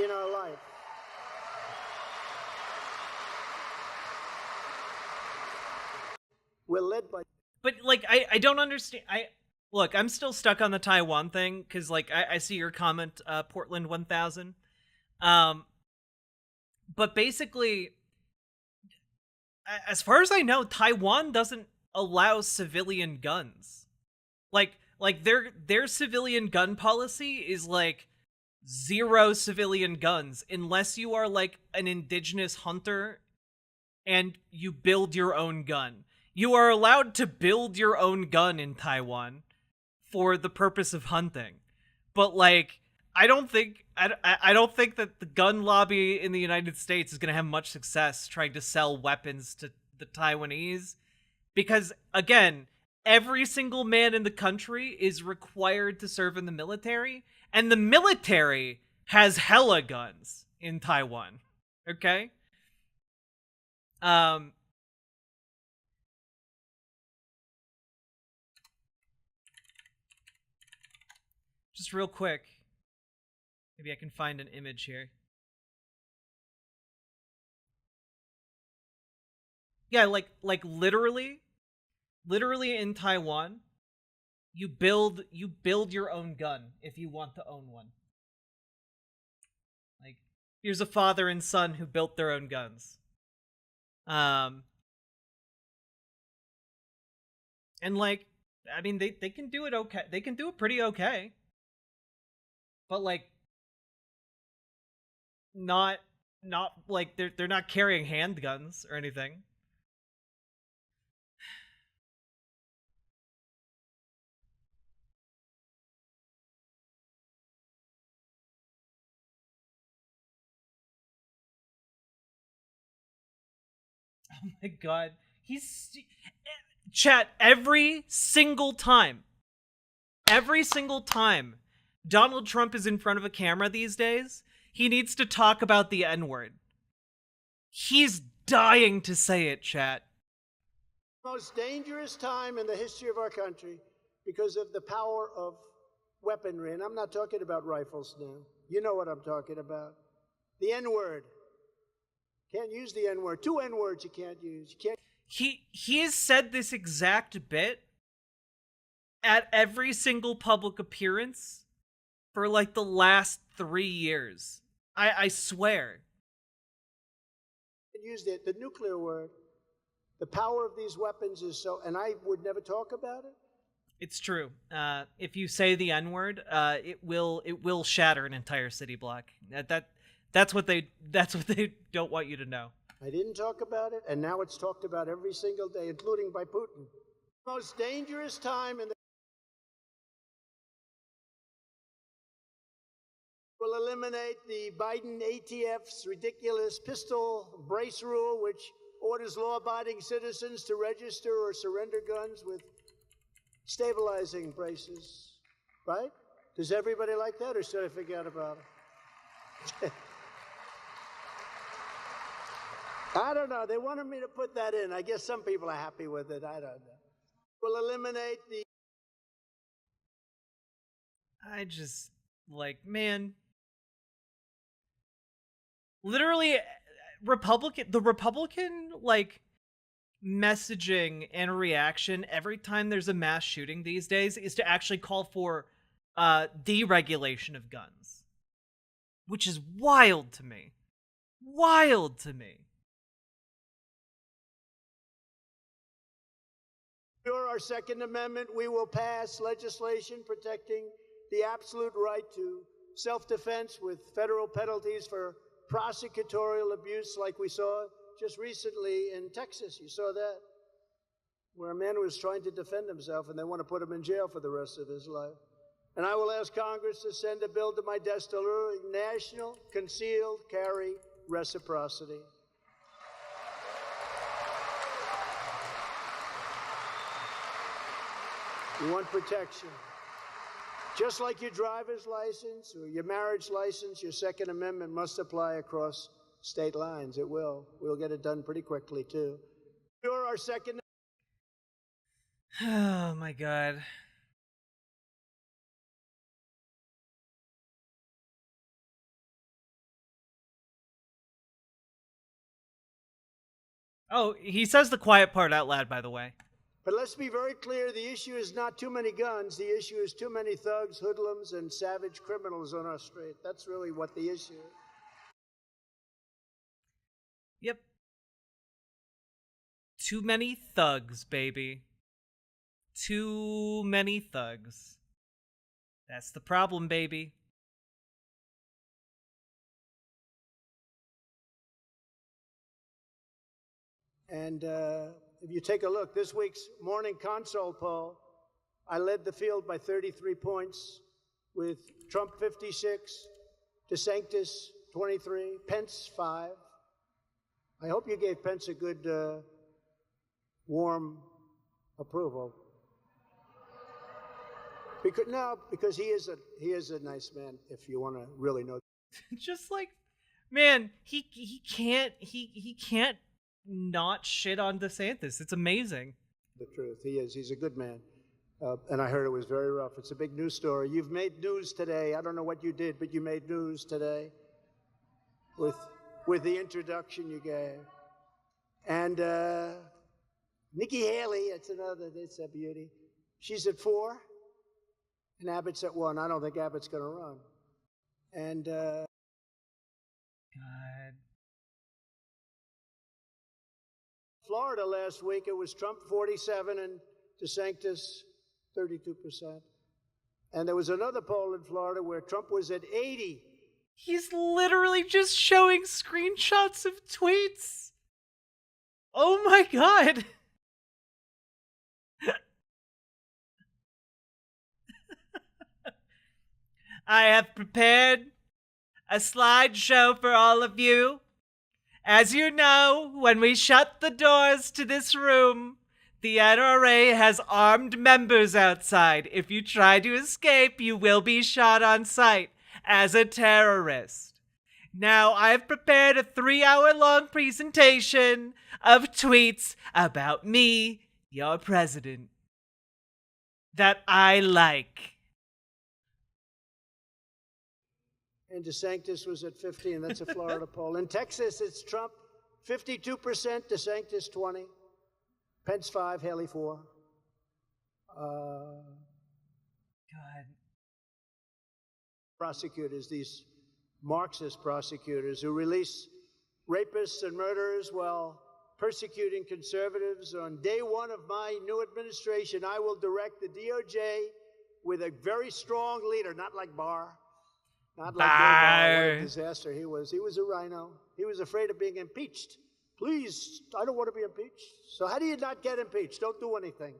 in our life. We're led by... But, like, I don't understand. Look, I'm still stuck on the Taiwan thing, because, like, I see your comment, Portland 1000. But basically, as far as I know, Taiwan doesn't allow civilian guns. Like their civilian gun policy is, like, 0 civilian guns, unless you are, like, an indigenous hunter and you build your own gun. You are allowed to build your own gun in Taiwan for the purpose of hunting. But, like, I don't think that the gun lobby in the United States is going to have much success trying to sell weapons to the Taiwanese, because, again, every single man in the country is required to serve in the military, and the military has hella guns in Taiwan. Okay? Just real quick. Maybe I can find an image here. Yeah, like literally in Taiwan, you build your own gun if you want to own one. Like, here's a father and son who built their own guns. And, like, I mean, they can do it okay. They can do it pretty okay. But, like, not like they're not carrying handguns or anything. Oh my God. Chat, every single time Donald Trump is in front of a camera these days, he needs to talk about the N-word. He's dying to say it, chat. Most dangerous time in the history of our country because of the power of weaponry. And I'm not talking about rifles now. You know what I'm talking about. The N-word. Can't use the N-word. 2 N-words you can't use. You can't. He has said this exact bit at every single public appearance for, like, the last 3 years. I swear. Use the nuclear word. The power of these weapons is so, and I would never talk about it. It's true. If you say the N-word, it will shatter an entire city block. That's what they don't want you to know. I didn't talk about it, and now it's talked about every single day, including by Putin. Most dangerous time in the... Will eliminate the Biden ATF's ridiculous pistol brace rule, which orders law-abiding citizens to register or surrender guns with stabilizing braces. Right? Does everybody like that, or should I forget about it? I don't know. They wanted me to put that in. I guess some people are happy with it. I don't know. Will eliminate the... I just, like, man... Literally, the Republican, like, messaging and reaction every time there's a mass shooting these days is to actually call for deregulation of guns. Which is wild to me. Wild to me. Under our Second Amendment, we will pass legislation protecting the absolute right to self-defense with federal penalties for prosecutorial abuse like we saw just recently in Texas. You saw that, where a man was trying to defend himself and they want to put him in jail for the rest of his life. And I will ask Congress to send a bill to my desk to lure national concealed carry reciprocity. You want protection. Just like your driver's license or your marriage license, your Second Amendment must apply across state lines. It will. We'll get it done pretty quickly, too. You're our Second. Oh, my God. Oh, he says the quiet part out loud, by the way. But let's be very clear, the issue is not too many guns. The issue is too many thugs, hoodlums, and savage criminals on our street. That's really what the issue is. Yep. Too many thugs, baby. Too many thugs. That's the problem, baby. And if you take a look, this week's morning console poll, I led the field by 33 points with Trump 56, DeSantis 23, Pence 5. I hope you gave Pence a good, warm approval. Because he is a nice man, if you want to really know. Just like, man, he can't not shit on DeSantis. It's amazing. The truth, he's a good man. And I heard it was very rough. It's a big news story. You've made news today. I don't know what you did, but you made news today with the introduction you gave. And Nikki Haley, it's a beauty. She's at 4, and Abbott's at 1. I don't think Abbott's going to run. And God. Florida last week, it was Trump 47 and DeSantis 32%. And there was another poll in Florida where Trump was at 80. He's literally just showing screenshots of tweets. Oh my God. I have prepared a slideshow for all of you. As you know, when we shut the doors to this room, the NRA has armed members outside. If you try to escape, you will be shot on sight as a terrorist. Now, I've prepared a 3-hour-long presentation of tweets about me, your president, that I like. And DeSantis was at 50, and that's a Florida poll. In Texas, it's Trump 52%, DeSantis 20, Pence 5, Haley 4. God. Prosecutors, these Marxist prosecutors who release rapists and murderers while persecuting conservatives. On day 1 of my new administration, I will direct the DOJ with a very strong leader, not like Barr. Not like Barr, what a disaster he was. He was a rhino. He was afraid of being impeached. Please, I don't want to be impeached. So how do you not get impeached? Don't do anything.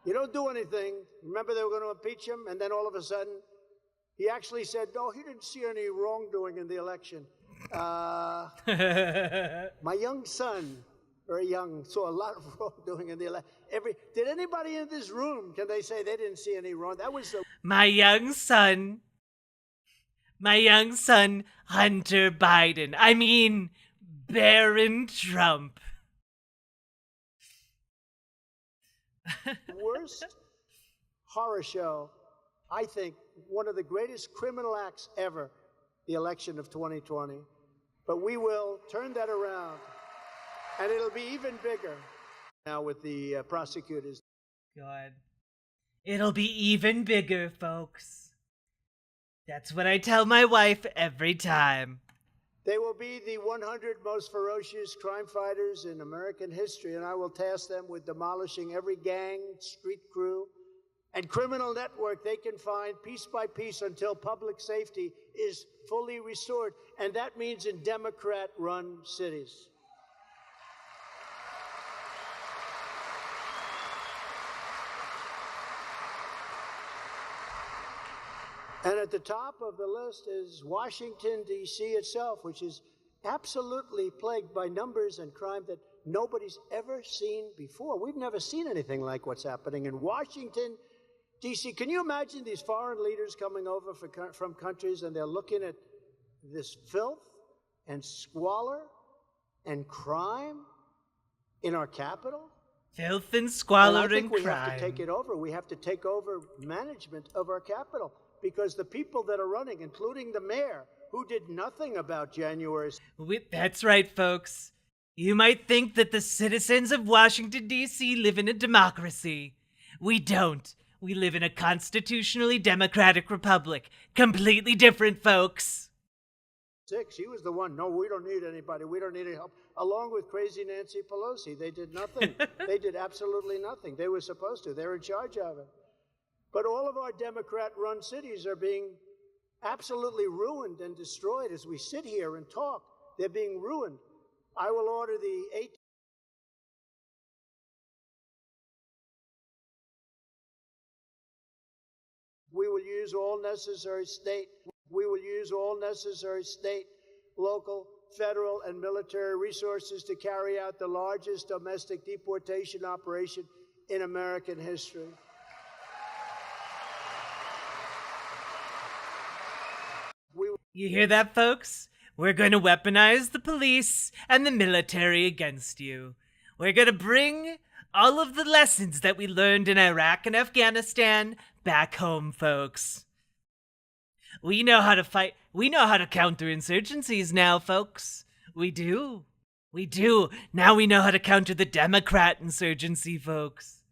You don't do anything. Remember they were going to impeach him, and then all of a sudden, he actually said, no, he didn't see any wrongdoing in the election. My young son, very young, saw a lot of wrongdoing in the election. Did anybody in this room, can they say they didn't see any wrong? That was the... My young son, Hunter Biden. I mean, Baron Trump. Worst horror show, I think, one of the greatest criminal acts ever, the election of 2020. But we will turn that around, and it'll be even bigger now with the prosecutors. God. It'll be even bigger, folks. That's what I tell my wife every time. They will be the 100 most ferocious crime fighters in American history, and I will task them with demolishing every gang, street crew, and criminal network they can find piece by piece until public safety is fully restored. And that means in Democrat-run cities. And at the top of the list is Washington, D.C. itself, which is absolutely plagued by numbers and crime that nobody's ever seen before. We've never seen anything like what's happening in Washington, D.C. Can you imagine these foreign leaders coming over from countries and they're looking at this filth and squalor and crime in our capital? Filth and squalor and I think and we crime. have to take it over. We have to take over management of our capital because the people that are running, including the mayor, who did nothing about January. That's right, folks. You might think that the citizens of Washington, D.C. live in a democracy. We don't. We live in a constitutionally democratic republic. Completely different, folks. She was the one, no, we don't need anybody. We don't need any help. Along with crazy Nancy Pelosi. They did nothing. They did absolutely nothing. They were supposed to. They're in charge of it. But all of our Democrat-run cities are being absolutely ruined and destroyed as we sit here and talk. They're being ruined. I will order the 8. We will use all necessary state, local, federal, and military resources to carry out the largest domestic deportation operation in American history. You hear that, folks? We're going to weaponize the police and the military against you. We're going to bring all of the lessons that we learned in Iraq and Afghanistan back home, folks. We know how to fight. We know how to counter insurgencies now, folks. We do. We do. Now we know how to counter the Democrat insurgency, folks.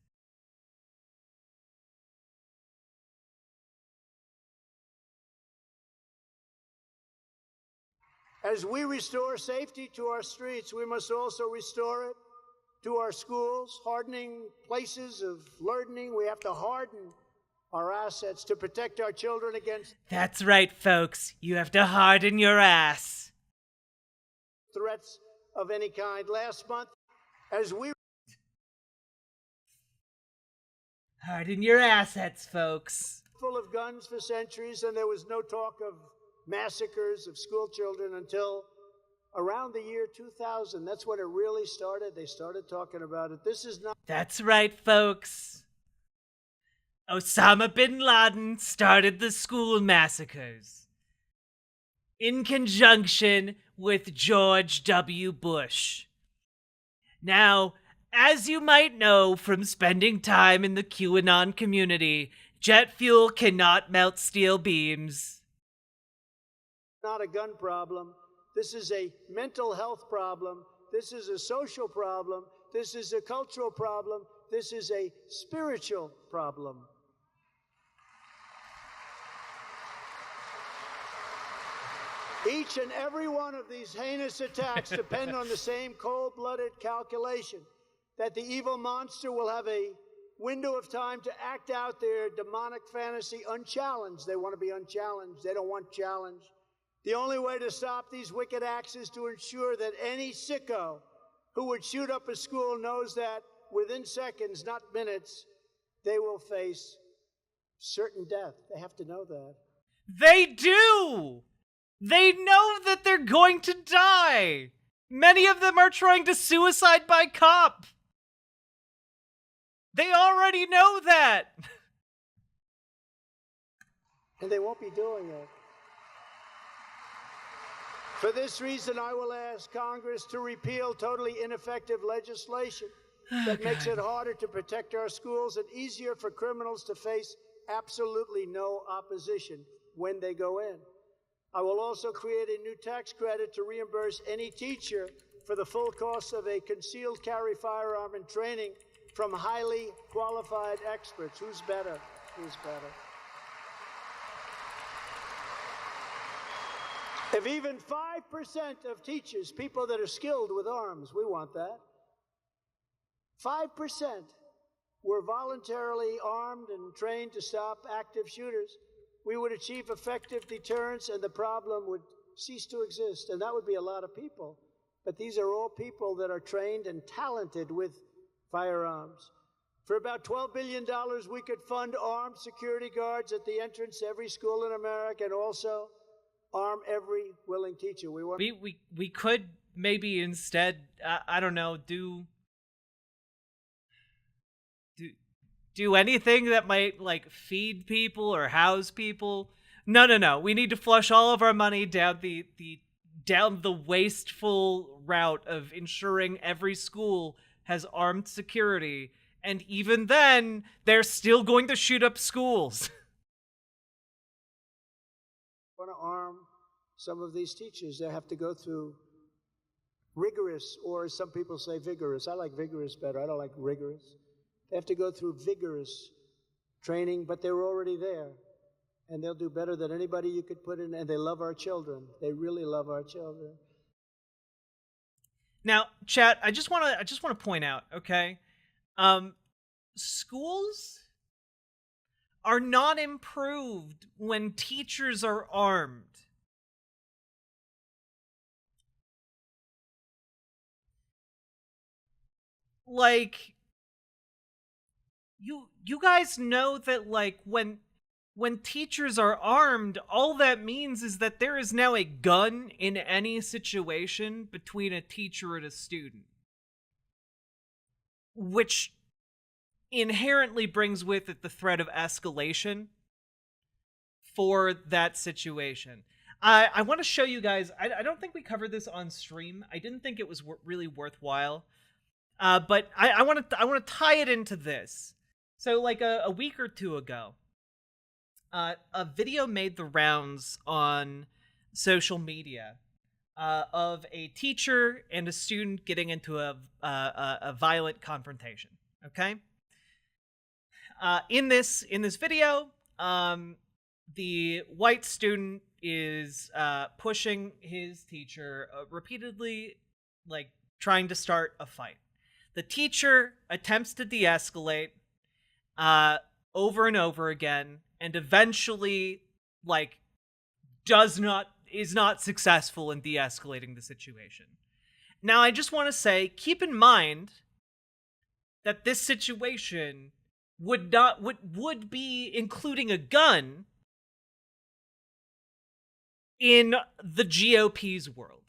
As we restore safety to our streets, we must also restore it to our schools, hardening places of learning. We have to harden our assets to protect our children against... That's right, folks. You have to harden your ass. ...threats of any kind. Last month, as we... Harden your assets, folks. ...full of guns for centuries, and there was no talk of massacres of school children until around the year 2000. That's when it really started. They started talking about it. This is not... That's right, folks. Osama bin Laden started the school massacres in conjunction with George W. Bush. Now, as you might know from spending time in the QAnon community, jet fuel cannot melt steel beams. Not a gun problem. This is a mental health problem. This is a social problem. This is a cultural problem. This is a spiritual problem. Each and every one of these heinous attacks depend on the same cold-blooded calculation that the evil monster will have a window of time to act out their demonic fantasy unchallenged. They want to be unchallenged. They don't want challenge. The only way to stop these wicked acts is to ensure that any sicko who would shoot up a school knows that within seconds, not minutes, they will face certain death. They have to know that. They do! They know that they're going to die! Many of them are trying to suicide by cop! They already know that! And they won't be doing it. For this reason, I will ask Congress to repeal totally ineffective legislation that makes it harder to protect our schools and easier for criminals to face absolutely no opposition when they go in. I will also create a new tax credit to reimburse any teacher for the full cost of a concealed carry firearm and training from highly qualified experts. Who's better? Who's better? If even 5% of teachers, people that are skilled with arms, we want that. 5%. were voluntarily armed and trained to stop active shooters, we would achieve effective deterrence and the problem would cease to exist. And that would be a lot of people. But these are all people that are trained and talented with firearms. For about $12 billion, we could fund armed security guards at the entrance to every school in America and also arm every willing teacher. We could maybe instead, I don't know, do anything that might, like, feed people or house people. No. We need to flush all of our money down the wasteful route of ensuring every school has armed security. And even then, they're still going to shoot up schools. Want to arm some of these teachers. They have to go through rigorous, or as some people say, vigorous. I like vigorous better. I don't like rigorous. They have to go through vigorous training, but they're already there. And they'll do better than anybody you could put in. And they love our children. They really love our children. Now, chat, I just want to point out, okay? Schools are not improved when teachers are armed. Like, you guys know that, like, when teachers are armed, all that means is that there is now a gun in any situation between a teacher and a student, which inherently brings with it the threat of escalation for that situation. I want to show you guys, I don't think we covered this on stream. I didn't think it was really worthwhile. But I want to tie it into this. So, like, a week or two ago, a video made the rounds on social media of a teacher and a student getting into a violent confrontation. Okay. In this video, the white student is pushing his teacher repeatedly, like, trying to start a fight. The teacher attempts to de-escalate over and over again, and eventually, like, is not successful in de-escalating the situation. Now, I just want to say, keep in mind that this situation would be including a gun in the GOP's world.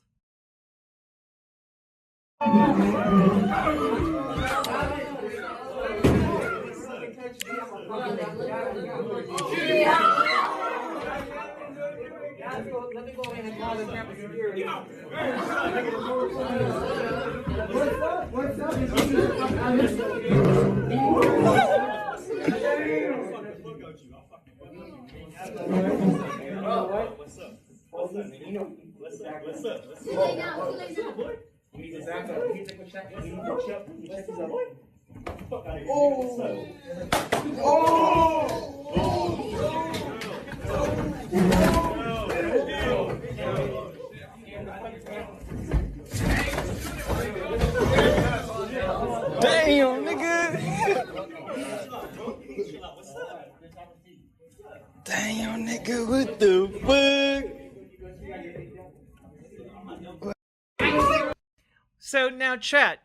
Damn, nigga. Damn, nigga, what the fuck? So now, chat,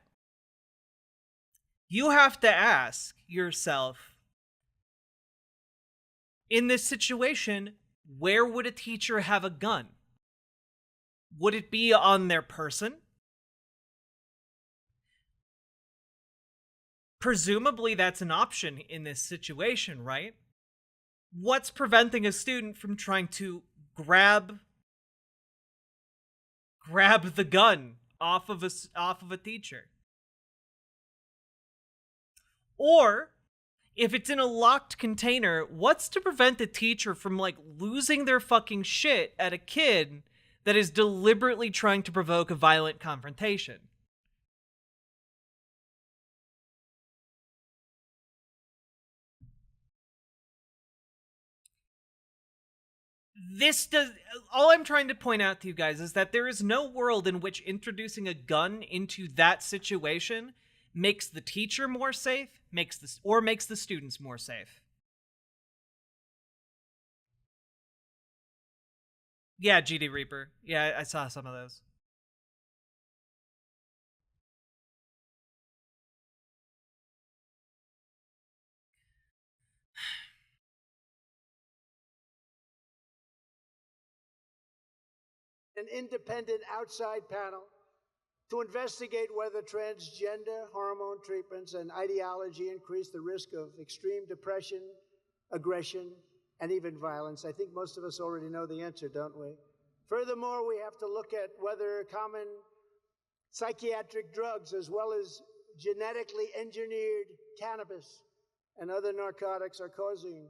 you have to ask yourself, in this situation, where would a teacher have a gun? Would it be on their person? Presumably that's an option in this situation, right? What's preventing a student from trying to grab the gun off of a teacher? Or, if it's in a locked container, what's to prevent a teacher from, like, losing their fucking shit at a kid that is deliberately trying to provoke a violent confrontation? All I'm trying to point out to you guys is that there is no world in which introducing a gun into that situation makes the teacher more safe, makes the students more safe. Yeah, GD Reaper. Yeah, I saw some of those. An independent outside panel to investigate whether transgender hormone treatments and ideology increase the risk of extreme depression, aggression, and even violence. I think most of us already know the answer, don't we? Furthermore, we have to look at whether common psychiatric drugs, as well as genetically engineered cannabis and other narcotics, are causing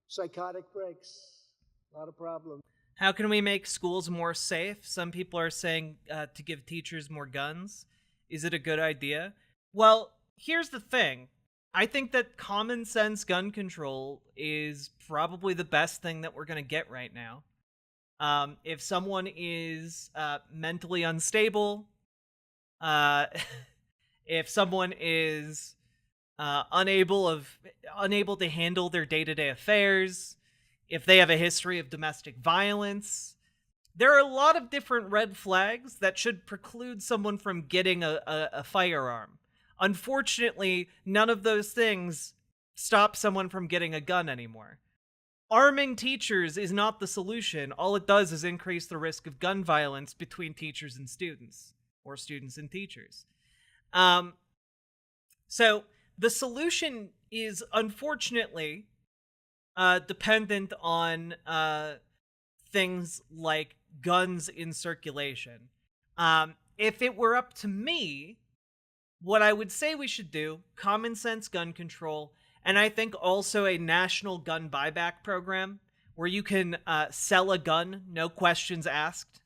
psychotic breaks. A lot of problems. How can we make schools more safe? Some people are saying to give teachers more guns. Is it a good idea? Well, here's the thing. I think that common sense gun control is probably the best thing that we're going to get right now. If someone is mentally unstable, if someone is unable to handle their day-to-day affairs, if they have a history of domestic violence, there are a lot of different red flags that should preclude someone from getting a firearm. Unfortunately, none of those things stop someone from getting a gun anymore. Arming teachers is not the solution. All it does is increase the risk of gun violence between teachers and students, or students and teachers. So the solution is, unfortunately, dependent on things like guns in circulation. If it were up to me, what I would say we should do, common sense gun control, and I think also a national gun buyback program where you can sell a gun, no questions asked,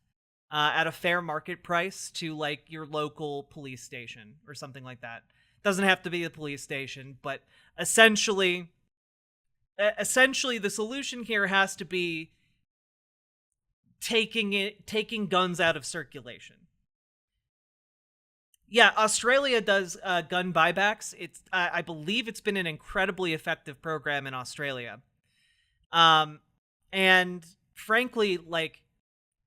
at a fair market price to like your local police station or something like that. Doesn't have to be a police station, but essentially the solution here has to be taking guns out of circulation. Yeah, Australia does gun buybacks. I believe it's been an incredibly effective program in Australia. And frankly, like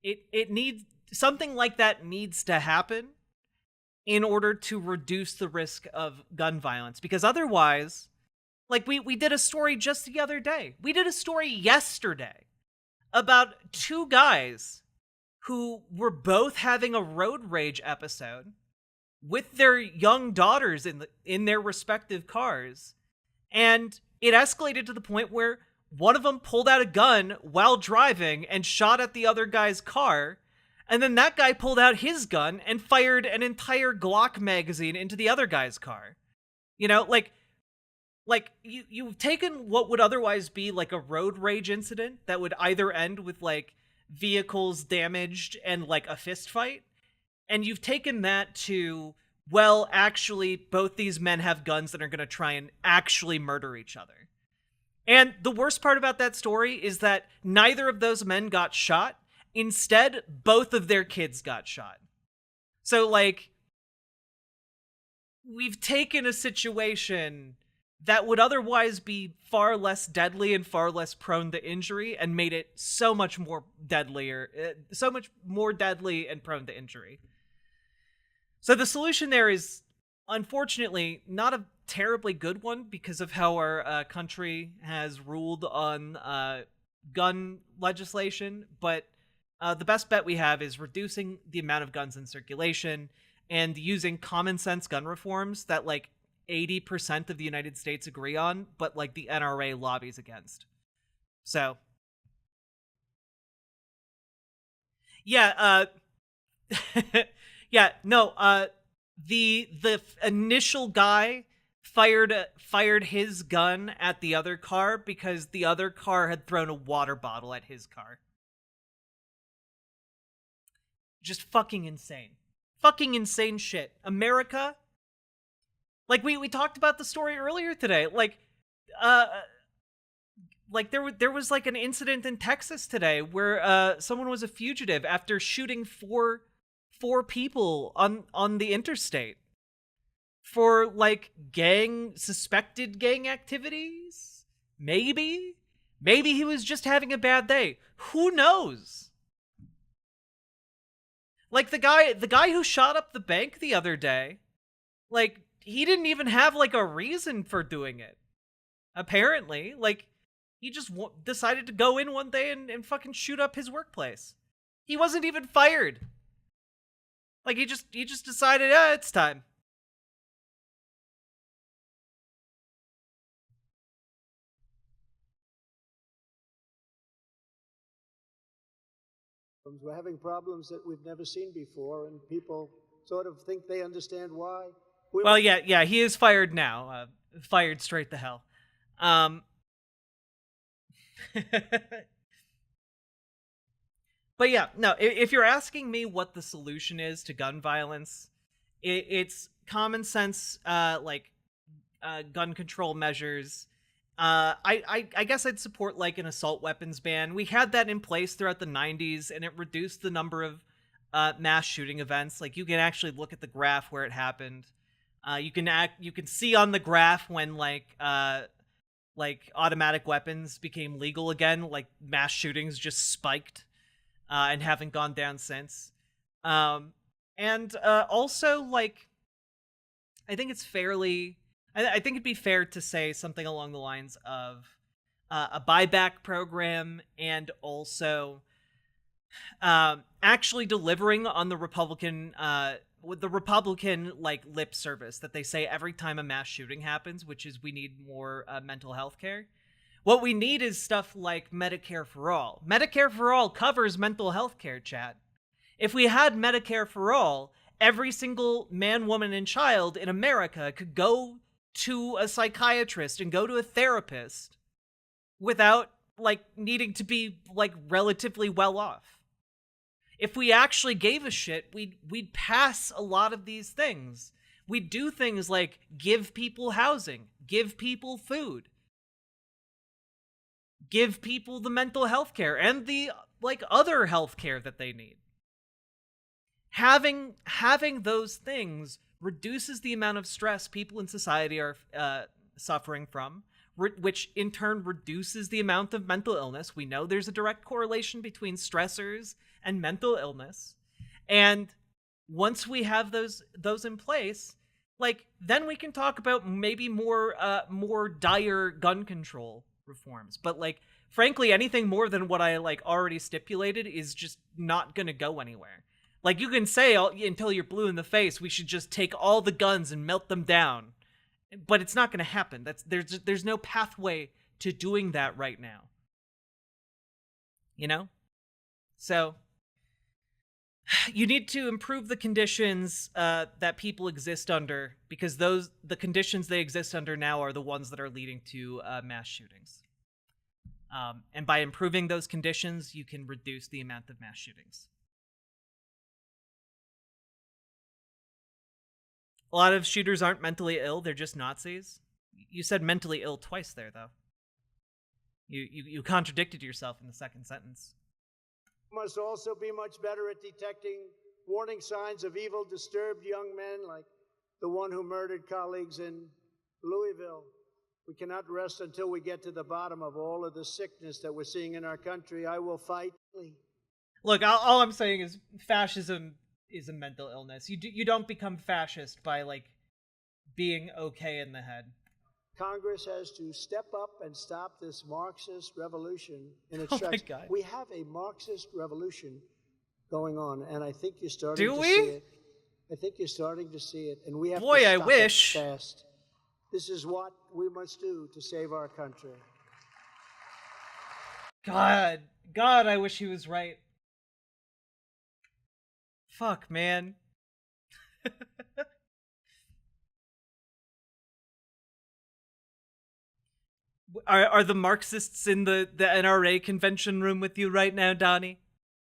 it needs something like that needs to happen in order to reduce the risk of gun violence, because otherwise, like we did a story just the other day. We did a story yesterday about two guys who were both having a road rage episode with their young daughters in their respective cars, and it escalated to the point where one of them pulled out a gun while driving and shot at the other guy's car, and then that guy pulled out his gun and fired an entire Glock magazine into the other guy's car. You know, like you've taken what would otherwise be like a road rage incident that would either end with like vehicles damaged and like a fist fight, and you've taken that to, well, actually, both these men have guns that are going to try and actually murder each other. And the worst part about that story is that neither of those men got shot. Instead, both of their kids got shot. So, like, we've taken a situation that would otherwise be far less deadly and far less prone to injury and made it so much more deadly and prone to injury. So the solution there is, unfortunately, not a terribly good one because of how our country has ruled on gun legislation, but the best bet we have is reducing the amount of guns in circulation and using common sense gun reforms that like 80% of the United States agree on, but like the NRA lobbies against. So yeah, yeah, no, the initial guy fired his gun at the other car because the other car had thrown a water bottle at his car. Just fucking insane. Fucking insane shit. America, like we talked about the story earlier today. Like there was like an incident in Texas today where someone was a fugitive after shooting four people on the interstate. for like suspected gang activities. Maybe he was just having a bad day. Who knows? Like the guy who shot up the bank the other day, like he didn't even have like a reason for doing it. Apparently, like he just decided to go in one day and fucking shoot up his workplace. He wasn't even fired. Like he just decided, it's time. We're having problems that we've never seen before, and people sort of think they understand why. Well, yeah, he is fired now. Fired straight to hell. But yeah, no, if you're asking me what the solution is to gun violence, it's common sense, gun control measures. I guess I'd support like an assault weapons ban. We had that in place throughout the 90s, and it reduced the number of mass shooting events. Like you can actually look at the graph where it happened. You can see on the graph when like automatic weapons became legal again, like mass shootings just spiked and haven't gone down since. And also like I think it's fairly I think it'd be fair to say something along the lines of a buyback program, and also actually delivering on the Republican like lip service that they say every time a mass shooting happens, which is we need more mental health care. What we need is stuff like Medicare for All. Medicare for All covers mental health care, chat. If we had Medicare for All, every single man, woman, and child in America could go to a psychiatrist and go to a therapist without like needing to be like relatively well off. If we actually gave a shit, we'd pass a lot of these things. We'd do things like give people housing, give people food, give people the mental health care and the like other health care that they need. Having those things reduces the amount of stress people in society are suffering from, which in turn reduces the amount of mental illness. We know there's a direct correlation between stressors and mental illness. And once we have those in place, like then we can talk about maybe more dire gun control reforms. But like frankly, anything more than what I like already stipulated is just not going to go anywhere. Like, you can say until you're blue in the face, we should just take all the guns and melt them down. But it's not going to happen. There's no pathway to doing that right now. You know? So, you need to improve the conditions that people exist under, because the conditions they exist under now are the ones that are leading to mass shootings. And by improving those conditions, you can reduce the amount of mass shootings. A lot of shooters aren't mentally ill, they're just Nazis. You said mentally ill twice there, though. You contradicted yourself in the second sentence. Must also be much better at detecting warning signs of evil, disturbed young men like the one who murdered colleagues in Louisville. We cannot rest until we get to the bottom of all of the sickness that we're seeing in our country. I will fight. Look, all I'm saying is fascism is a mental illness. You don't become fascist by like being okay in the head. Congress has to step up and stop this Marxist revolution in its tracks. God. We have a Marxist revolution going on, and I think you're starting to see it. I think you're starting to see it, and we have to I stop wish. it fast. This is what we must do to save our country. God, I wish he was right. Fuck, man. Are the Marxists in the NRA convention room with you right now, Donnie?